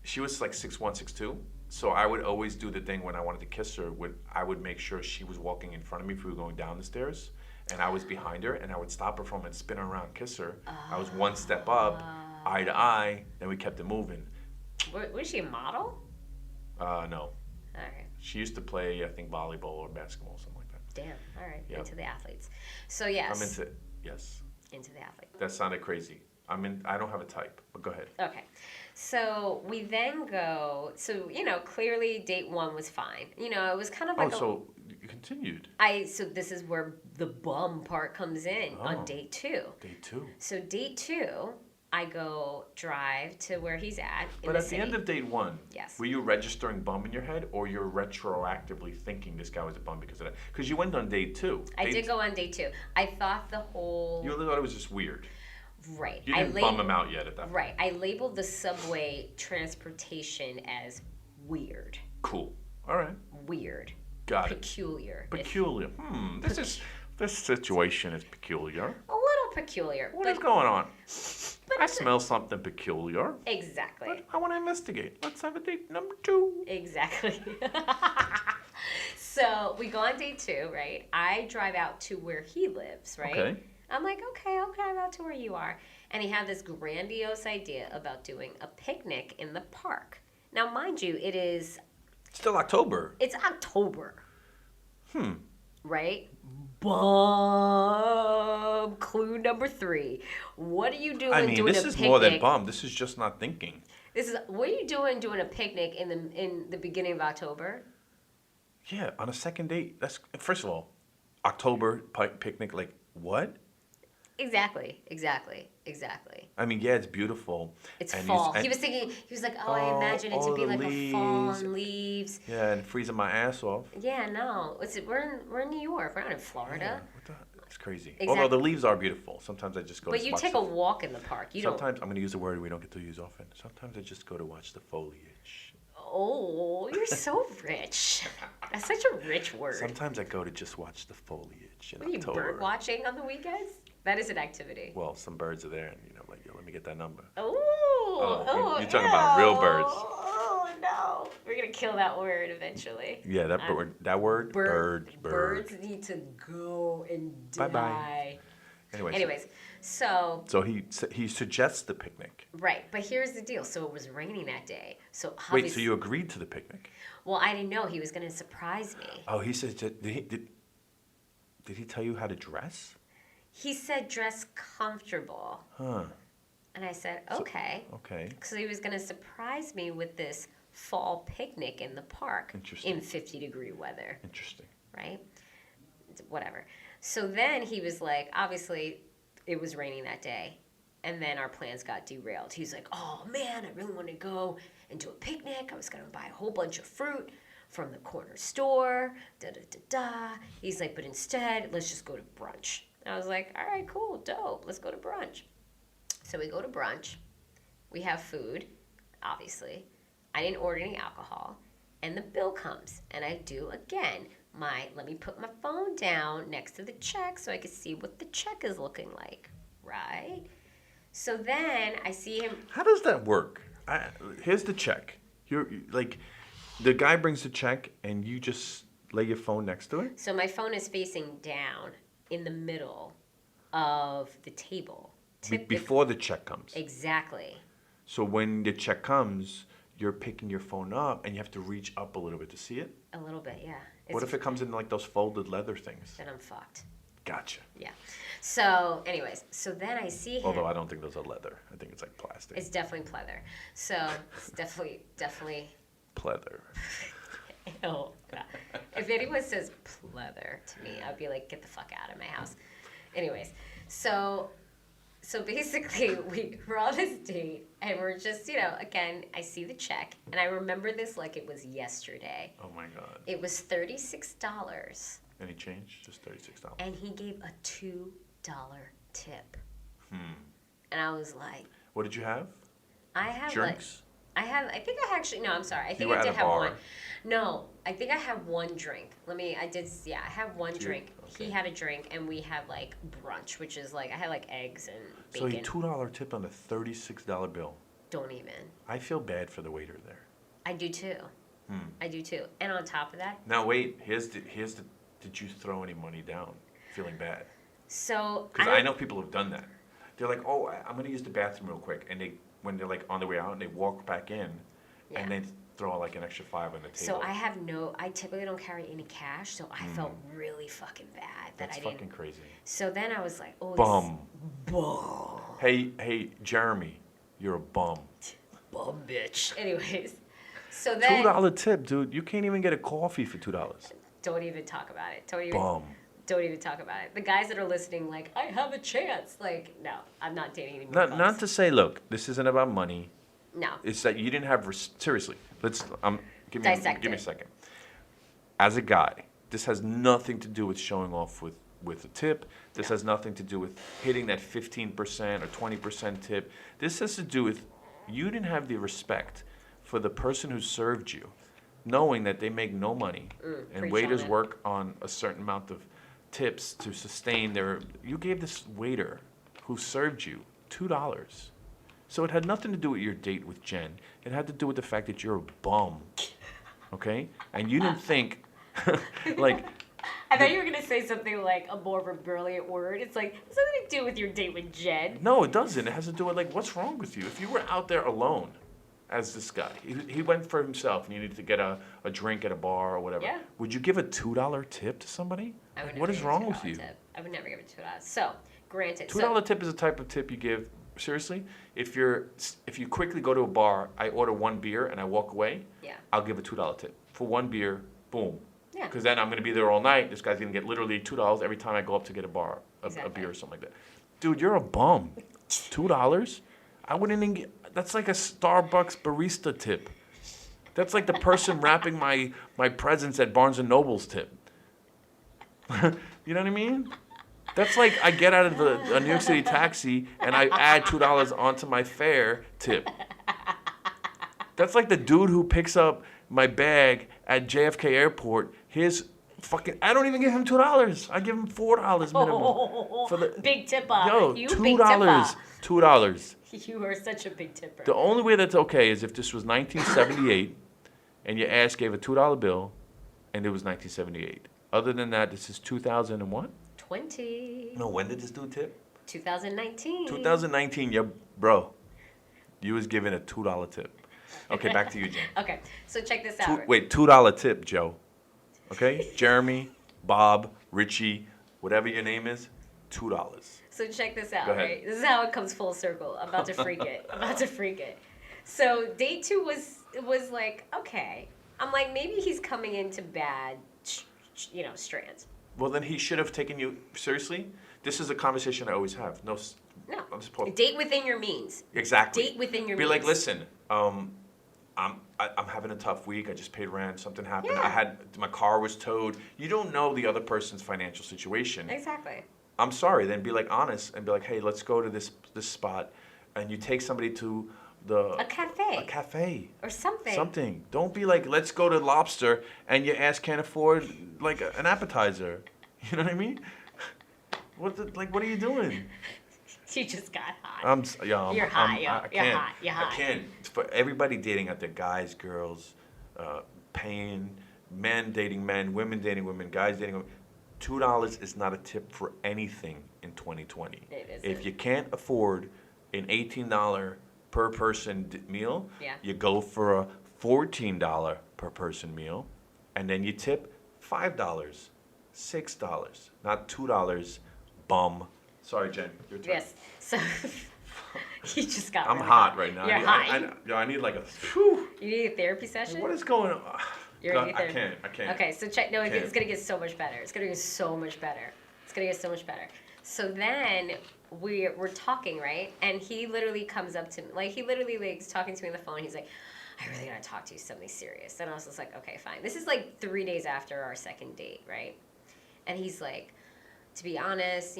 she was like 6'1", 6'2". So I would always do the thing when I wanted to kiss her. I would make sure she was walking in front of me if we were going down the stairs, and I was behind her, and I would stop her from and spin her around, kiss her. I was one step up, eye to eye. Then we kept it moving. Was she a model? No, All right. she used to play, I think, volleyball or basketball, something like that. Damn. All right. Yep. Into the athletes. So yes. I'm into it. Yes. Into the athletes. That sounded crazy. I don't have a type, but go ahead. Okay. So we then go. So clearly date 1 was fine. It was kind of like So you continued. So this is where the bum part comes in on Oh. date 2. Day 2. So date 2, I go drive to where he's at in But the at city. the end of date 1, Yes. were you registering bum in your head, or you're retroactively thinking this guy was a bum because of that? Because you went on date 2. I did go on date 2. I thought the whole You thought it was just weird. right. You didn't bum him out yet at that point. Right. I labeled the subway transportation as weird. Cool. All right. Weird. Got it. Peculiar. Peculiar. This situation is peculiar. A little peculiar. What but is going on? but I it's- smell something peculiar. Exactly. But I want to investigate. Let's have a date number 2. Exactly. So we go on date 2, right? I drive out to where he lives, right? Okay. I'm like, okay, I'll drive out to where you are. And he had this grandiose idea about doing a picnic in the park. Now, mind you, Still October. it's October. Right? Bum. Clue number 3. What are you doing I mean, doing this a is picnic? more than bum. This is just not thinking. What are you doing a picnic in the beginning of October? Yeah, on a second date. That's first of all, October picnic. Like what? Exactly. I mean, yeah, it's beautiful. It's and fall. and- He was like, oh, I imagine it to all be the like a fall leaves. and leaves. Yeah, and freezing my ass off. Yeah, no. We're in New York. We're not in Florida. It's crazy. Exactly. Although the leaves are beautiful. Sometimes I just go. But to you watch take the- a walk in the park. You don't. Sometimes I'm going to use a word we don't get to use often. Sometimes I just go to watch the foliage. Oh, you're so rich. That's such a rich word. Sometimes I go to just watch the foliage in What are you October. bird watching on the weekends? That is an activity. Well, some birds are there, and like, yo, let me get that number. Oh, you're talking about real birds. Oh no, we're gonna kill that word eventually. Yeah, that bird. That word. Bird. Birds need to go and die. Bye-bye. Anyways, so So he suggests the picnic. right, but here's the deal. So it was raining that day. So Wait, obviously, so you agreed to the picnic? well, I didn't know he was gonna surprise me. Oh, he says. Did he tell you how to dress? He said dress comfortable, Huh. and I said okay. Okay. So he was gonna surprise me with this fall picnic in the park Interesting. in 50-degree weather. Interesting. Right? Whatever. So then he was like, obviously, it was raining that day. And then our plans got derailed. He's like, oh man, I really want to go and do a picnic. I was going to buy a whole bunch of fruit from the corner store. Da da da da. He's like, but instead, let's just go to brunch. And I was like, all right, cool, dope. Let's go to brunch. So we go to brunch. We have food, obviously. I didn't order any alcohol. And the bill comes. And I do again. Let me put my phone down next to the check so I can see what the check is looking like, right? So then I see him. How does that work? Here's the check. You're like, the guy brings the check and you just lay your phone next to it? So my phone is facing down in the middle of the table. Before the check comes. Exactly. So when the check comes, you're picking your phone up and you have to reach up a little bit to see it? A little bit, yeah. What if it comes in like those folded leather things? Then I'm fucked. Gotcha. Yeah. So, anyways, so then I see him. Although I don't think those are leather. I think it's like plastic. It's definitely pleather. So it's definitely. Pleather. Ew. If anyone says pleather to me, I'd be like, get the fuck out of my house. Anyways, so basically we're on this date and we're just, again, I see the check and I remember this like it was yesterday. Oh my God. It was $36 Any change? Just $36. and he gave a $2 tip. And I was like, What did you have? I have Drinks? I think I actually, no, I'm sorry. I think were I at did a have bar. one. No, I think I had one drink. I have one So you- drink. okay. He had a drink, and we had like brunch, which is like, I had like eggs and So bacon. a $2 tip on a $36 bill. Don't even. I feel bad for the waiter there. I do too. I do too. And on top of that, Now wait, here's the did you throw any money down feeling bad? so Because I know people have done that. They're like, oh, I'm going to use the bathroom real quick. And when they're like on their way out, and they walk back in, Yeah. and they throw like an extra $5 on the table. So I typically don't carry any cash, so I felt really fucking bad that That's I didn't. fucking crazy. So then I was like, oh, Bum. bum, Hey, Jeremy, you're a bum. bum, bitch. Anyways, so then $2 tip, dude. You can't even get a coffee for $2. don't even talk about it. Bum. Don't even talk about it. The guys that are listening, like, I have a chance. Like, no, I'm not dating anymore. Not to say, look, this isn't about money. No. It's that you didn't have seriously. Let's give me Dissect a it. second. As a guy, this has nothing to do with showing off with a tip. This has nothing to do with hitting that 15% or 20% tip. This has to do with you didn't have the respect for the person who served you, knowing that they make no money and preach waiters on it. work on a certain amount of tips to sustain their. You gave this waiter who served you $2. So it had nothing to do with your date with Jen. It had to do with the fact that you're a bum. Okay? And you didn't think, like, I thought you were gonna say something like a more of a brilliant word. It's like it's nothing to do with your date with Jen. no, it doesn't. It has to do with, like, what's wrong with you? If you were out there alone as this guy, he went for himself and you needed to get a drink at a bar or whatever, Yeah. would you give a $2 tip to somebody? I would Like, never what is give a wrong with $2 you? tip. I would never give it $2. So, granted, $2 tip is a type of tip you give. Seriously, if you quickly go to a bar, I order one beer and I walk away, yeah, I'll give a $2 tip for one beer. Boom. yeah. Because then I'm going to be there all night. This guy's going to get literally $2 every time I go up to get a Exactly. beer or something like that. Dude, you're a bum. $2? I wouldn't even get. That's like a Starbucks barista tip. That's like the person wrapping my presents at Barnes and Noble's tip. You know what I mean? That's like I get out of a New York City taxi and I add $2 onto my fare tip. That's like the dude who picks up my bag at JFK Airport. I don't even give him $2. I give him $4 minimum for the Big tipper. yo You $2. big tipper. $2. You are such a big tipper. The only way that's okay is if this was 1978 and your ass gave a $2 bill and it was 1978. Other than that, this is 2001. 20. No, when did this dude tip? 2019. 2019. Yeah, bro. You was given a $2 tip. Okay, back to you, Jen. Okay, so check this out. Wait, $2 tip, Joe. Okay, Jeremy, Bob, Richie, whatever your name is, $2. So check this out, Go ahead. right? This is how it comes full circle. I'm about to freak it. I'm about to freak it. So day 2 was like, okay. I'm like, maybe he's coming into bad, strands. Well, then he should have taken you seriously. This is a conversation I always have. No, No. I'm supposed. Date within your means. Exactly. Date within your Be means. like, listen, I'm having a tough week. I just paid rent. Something happened. Yeah. My car was towed. You don't know the other person's financial situation. Exactly. I'm sorry. Then be like honest and be like, hey, let's go to this spot, and you take somebody to A cafe. a cafe. Or something. Something. Don't be like, let's go to Lobster, and your ass can't afford like an appetizer. You know what I mean? What are you doing? You just got hot. You're hot, yo. I You're can't. hot. You're hot. I can't. For everybody dating out there, guys, girls, paying, men dating men, women dating women, guys dating women. $2 is not a tip for anything in 2020. It isn't. If you can't afford an $18 per person meal, Yeah. you go for a $14 per person meal, and then you tip $5, $6, not $2. Bum. Sorry, Jen. Your turn. Yes. So you just got I'm really hot right now. You're hot. I need like a. Whew. You need a therapy session? What is going on? You're God, in I therapy. can't. Okay, so check. No, Can't. it's gonna get so much better. It's gonna get so much better. It's gonna get so much better. So then we're talking, right? And he literally comes up to me, like he's talking to me on the phone. He's like, "I really gotta talk to you something serious." And I was just like, "Okay, fine." This is like 3 days after our second date, right? And he's like, "To be honest,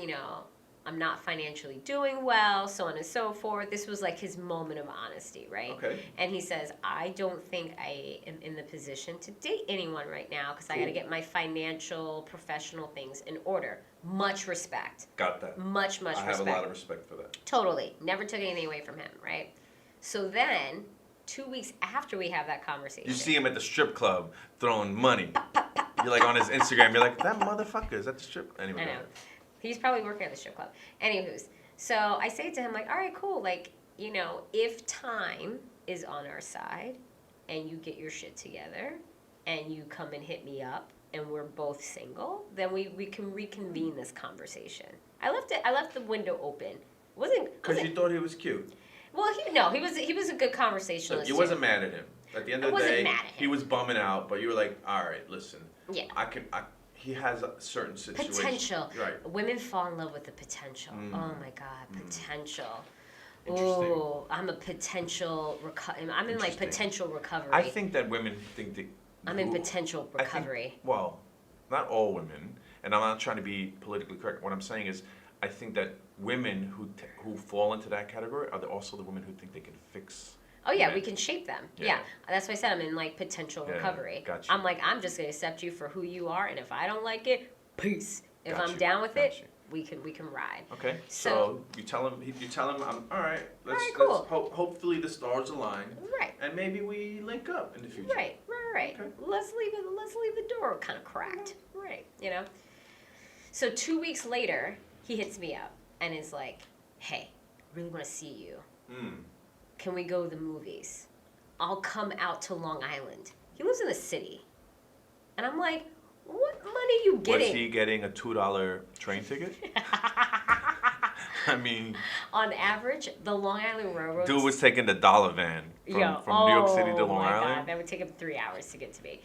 I'm not financially doing well, so on and so forth. This was like his moment of honesty, right? Okay. And he says, I don't think I am in the position to date anyone right now because I got to Cool. get my financial, professional things in order. Much respect. Got that. Much I have respect. a lot of respect for that. Totally. Never took anything away from him, right? So then, 2 weeks after we have that conversation. You see him at the strip club throwing money. You're like on his Instagram. You're like, that motherfucker is at the strip. Anyway, I go know. ahead. He's probably working at the strip club. Anywho's, so I say to him, like, all right, cool. Like, you know, if time is on our side and you get your shit together and you come and hit me up and we're both single, then we can reconvene this conversation. I left the window open. Because you thought he was cute. Well, he was a good conversationalist. You wasn't mad at him. At the end I of the wasn't day, mad at him. he was bumming out, but you were like, all right, listen. Yeah. He has a certain situation. Potential. Right. Women fall in love with the potential. Mm. Oh my God, potential. Interesting. Oh, I'm a potential I'm in like Interesting. potential recovery. I think that women think that. I'm in potential I think- recovery. well, not all women, and I'm not trying to be politically correct. What I'm saying is, I think that women who fall into that category are also the women who think they can fix. Oh yeah, men. we can shape them. Yeah. Yeah. That's why I said I'm in like potential Yeah, recovery. gotcha. I'm like, I'm just gonna accept you for who you are, and if I don't like it, peace. If Gotcha, I'm down with gotcha. it, we can ride. Okay, So- so you tell him. I'm all right. Let's cool. hopefully the stars align, Right. and maybe we link up in the future. Right. Okay. Let's leave the door kind of cracked. Right. You know. So 2 weeks later, he hits me up and is like, "Hey, I really want to see you. Mm. Can we go to the movies? I'll come out to Long Island." He lives in the city, and I'm like, "What money you Was getting?" he getting a $2 train ticket? I mean, On average, the Long Island Railroad. dude was taking the dollar van from New York City to oh Long my Island. God, that would take him 3 hours to get to me.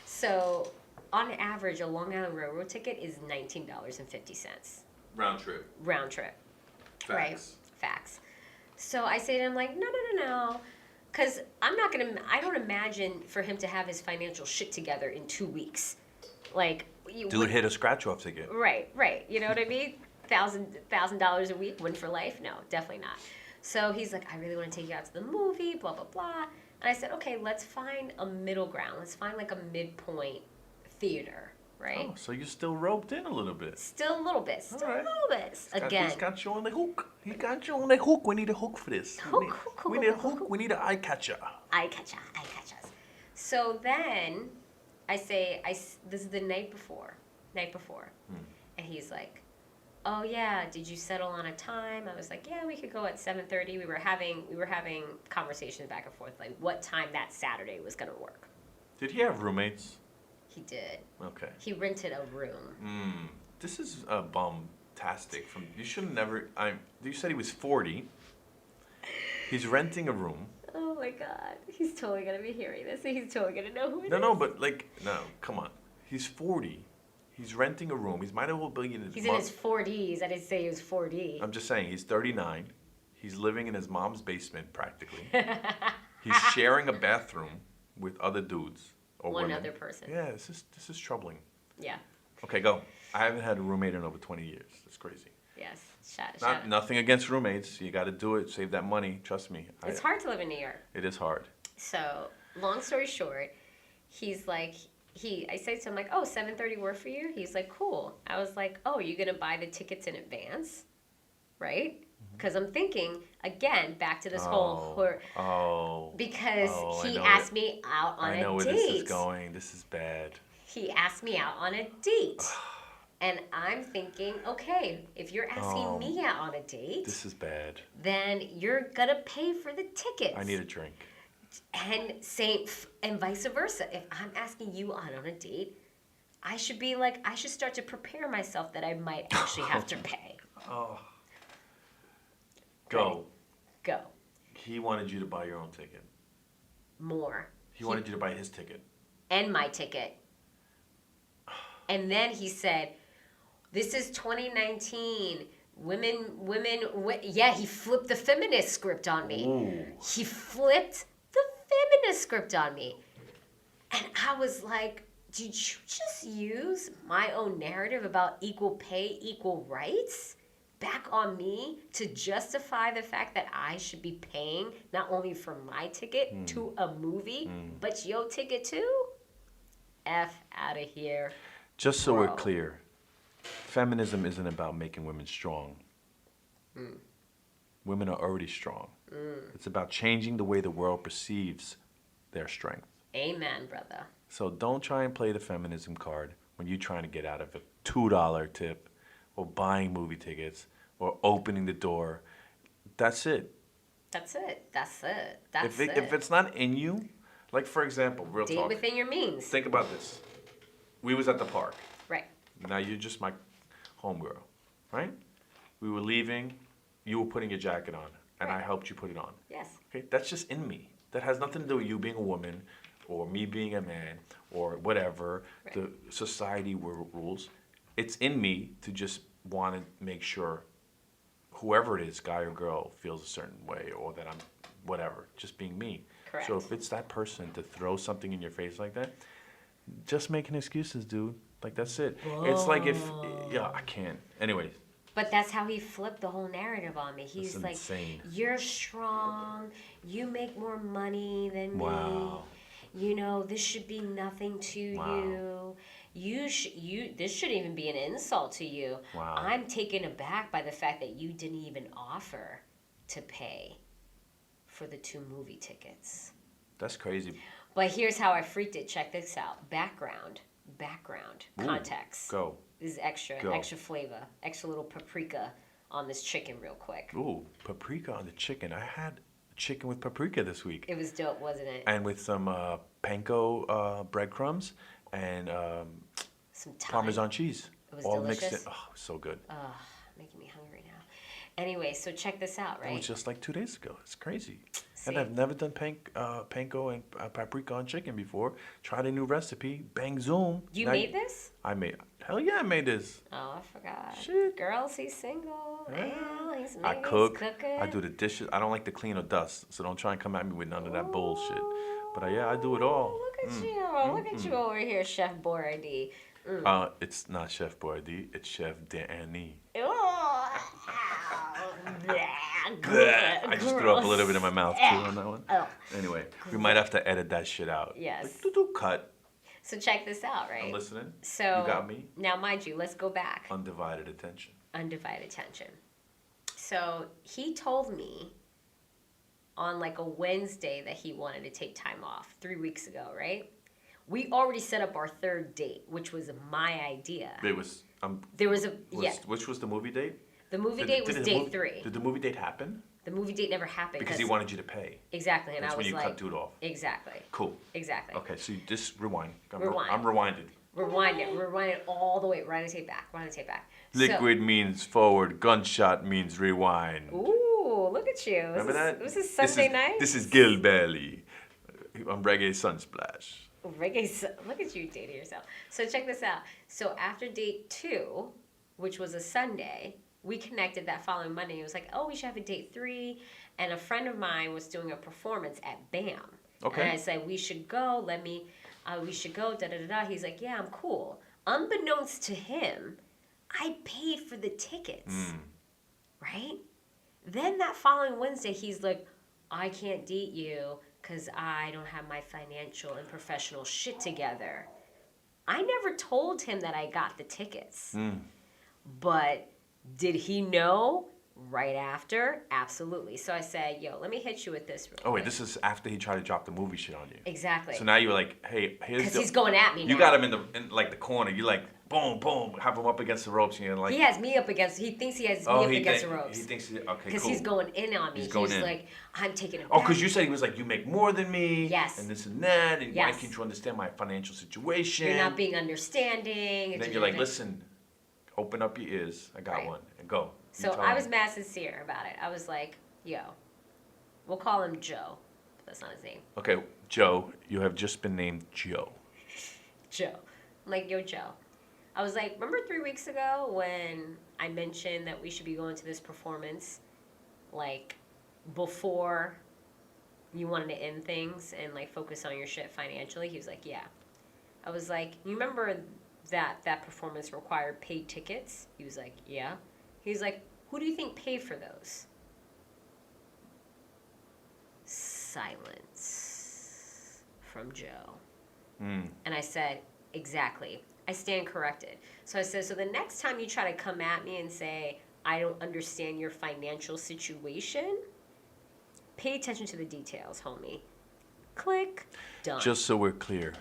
So, on average, a Long Island Railroad ticket is $19.50 Round trip. round trip. Facts. Right. Facts. So I say to him like, no, because I don't imagine for him to have his financial shit together in 2 weeks. Like, Dude hit a scratch off ticket. Right. You know what I mean? $1,000 a week, win for life? No, definitely not. So he's like, I really want to take you out to the movie, blah, blah, blah. And I said, okay, let's find a middle ground. Let's find like a midpoint theater, right? Oh, so you still roped in a little bit. Still a little bit. Alright. Again. He's got you on the hook. He got you on the hook. We need a hook for this. Hook. We need a hook. We need an eye catcher. I catch us. So then I say, this is the night before. And he's like, oh yeah, did you settle on a time? I was like, yeah, we could go at 7:30. We were having conversations back and forth, like what time that Saturday was gonna work. Did he have roommates? He did. Okay. He rented a room. This is a bum-tastic. You should have never. You said he was 40. He's renting a room. Oh my God, he's totally gonna be hearing this, and he's totally gonna know who it is. No, but no, come on. He's 40. He's renting a room. He's might as well be in his. He's in his 40s. I didn't say he was 40. I'm just saying, he's 39. He's living in his mom's basement practically. He's sharing a bathroom with other dudes or One women. other person. Yeah, this is troubling. Yeah. Okay, go. I haven't had a roommate in over 20 years. That's crazy. Yes. Shout. Nothing against roommates. You got to do it. Save that money. Trust me. It's hard to live in New York. It is hard. So, long story short, he's like, I say to him like, oh, 7:30 work for you? He's like, cool. I was like, oh, you gonna buy the tickets in advance, right? Because I'm thinking again back to this whole because he asked me out on a date. I know where this is going. This is bad. He asked me out on a date. And I'm thinking, okay, if you're asking me out on a date, This is bad. then you're gonna pay for the tickets. I need a drink. And vice versa. If I'm asking you out on a date, I should start to prepare myself that I might actually have to pay. Oh. Go. Go. He wanted you to buy your own ticket. More. He wanted you to buy his ticket. And my ticket. And then he said, this is 2019. Yeah, he flipped the feminist script on me. Ooh. He flipped the feminist script on me. And I was like, did you just use my own narrative about equal pay, equal rights? back on me to justify the fact that I should be paying not only for my ticket to a movie, but your ticket too? F out of here. Just so we're Bro. clear, feminism isn't about making women strong. Women are already strong. It's about changing the way the world perceives their strength. Amen, brother. So don't try and play the feminism card when you're trying to get out of a $2 tip or buying movie tickets or opening the door. That's it. That's it. That's it. That's If it's not in you, like for example, real Date talk. within your means. Think about this. We was at the park. Right. Now you're just my homegirl, right? We were leaving. You were putting your jacket on, and I Right. helped you put it on. Yes. Okay, that's just in me. That has nothing to do with you being a woman, or me being a man, or whatever Right. the society rules. It's in me to just want to make sure whoever it is, guy or girl, feels a certain way, or that I'm whatever, just being me. Correct. So if it's that person to throw something in your face like that, just making excuses, dude. Like that's it. It's like if yeah, I can't. Anyways, But that's how he flipped the whole narrative on me. He's That's like, insane. "You're strong. You make more money than Wow. me. You know, this should be nothing to Wow. you. This shouldn't even be an insult to you. Wow. I'm taken aback by the fact that you didn't even offer to pay for the 2 movie tickets." that's crazy. But here's how I freaked it. Check this out. Background, Ooh, context. Go. This is extra, Go. extra flavor, extra little paprika on this chicken real quick. Ooh, paprika on the chicken. I had chicken with paprika this week. It was dope, wasn't it? And with some panko breadcrumbs and Some thyme. Parmesan cheese. It was all mixed in. delicious. Oh, so good. Making me hungry now. Anyway, so check this out, That right? was just like 2 days ago. It's crazy. See? And I've never done panko and paprika on chicken before. Tried a new recipe. Bang zoom. You Now made this? I made. Hell yeah, I made this. Oh, I forgot. Shit. Girls, he's single. Yeah, he's I maybe cook. He's cooking. I do the dishes. I don't like to clean or dust, so don't try and come at me with none of that bullshit. But yeah, I do it all. Look at you. Look at you over here, Chef Boyardee. It's not Chef Boyardee. It's Chef Danny. I just threw up a little bit in my mouth too on that one. Oh. Anyway, we might have to edit that shit out. Yes. Like, doo-doo, cut. So check this out, right? I'm listening. So You got me. Now, mind you, let's go back. Undivided attention. Undivided attention. So he told me on like a Wednesday that he wanted to take time off 3 weeks ago, right? We already set up our 3rd date, which was my idea. It was. There was a Which was the movie date? The movie date was the day movie- 3. Did the movie date happen? The movie date never happened Because he wanted you to pay. exactly, and That's I when was you like, cut dude off. exactly, Cool. exactly. Okay, so you just rewind. Rewind. I'm rewinded. Rewind it all the way, rewind the tape back, rewind the tape back. Liquid means forward. Gunshot means rewind. So, ooh, look at you. Remember that? Was this Sunday night? This is Gil Bailey on Reggae Sunsplash. Look at you dating yourself. So check this out. So after date 2, which was a Sunday, we connected that following Monday. It was like, oh, we should have a date 3. And a friend of mine was doing a performance at BAM. Okay. And I said, we should go. We should go. Da da da da. He's like, yeah, I'm cool. Unbeknownst to him, I paid for the tickets. Right? Then that following Wednesday, he's like, I can't date you because I don't have my financial and professional shit together. I never told him that I got the tickets. But did he know right after? Absolutely. So I said, yo, let me hit you with this real Oh wait, quick. this is after he tried to drop the movie shit on you. Exactly. So now you're like, hey, here's Because the. he's going at me now. You got him in like the corner. You like boom, boom, have him up against the ropes, and you're like. He has me up against, he thinks he has me up against the ropes. He thinks okay, Because cool. he's going in on me. He's going in. like, I'm taking it Oh, back. because you said he was like, you make more than me. Yes. And this and that, and why Yes. can't you understand my financial situation? You're not being understanding. And then you're like, listen, open up your ears. I got Right. one, and go. You So tell I him. was mad sincere about it. I was like, yo, we'll call him Joe. But that's not his name. Okay, Joe, you have just been named Joe. Joe. I'm like, yo, Joe. I was like, remember 3 weeks ago when I mentioned that we should be going to this performance, like, before you wanted to end things and, like, focus on your shit financially? He was like, yeah. I was like, you remember that performance required paid tickets? He was like, yeah. He was like, Who do you think paid for those? Silence from Joe. And I said, exactly. I stand corrected. So I said, so the next time you try to come at me and say, I don't understand your financial situation, pay attention to the details, homie. Click. Done. Just so we're clear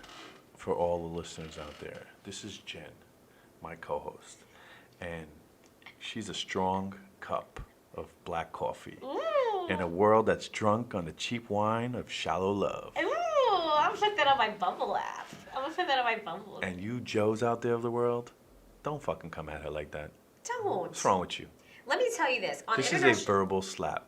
for all the listeners out there, this is Jen, my co-host, and she's a strong cup of black coffee in a world that's drunk on the cheap wine of shallow love. Ooh, I'm gonna put that on my Bumble app. I'm gonna put that on my Bumble. And you Joes out there of the world, don't fucking come at her like that. Don't. What's wrong with you? Let me tell you this. On This is a international, verbal slap.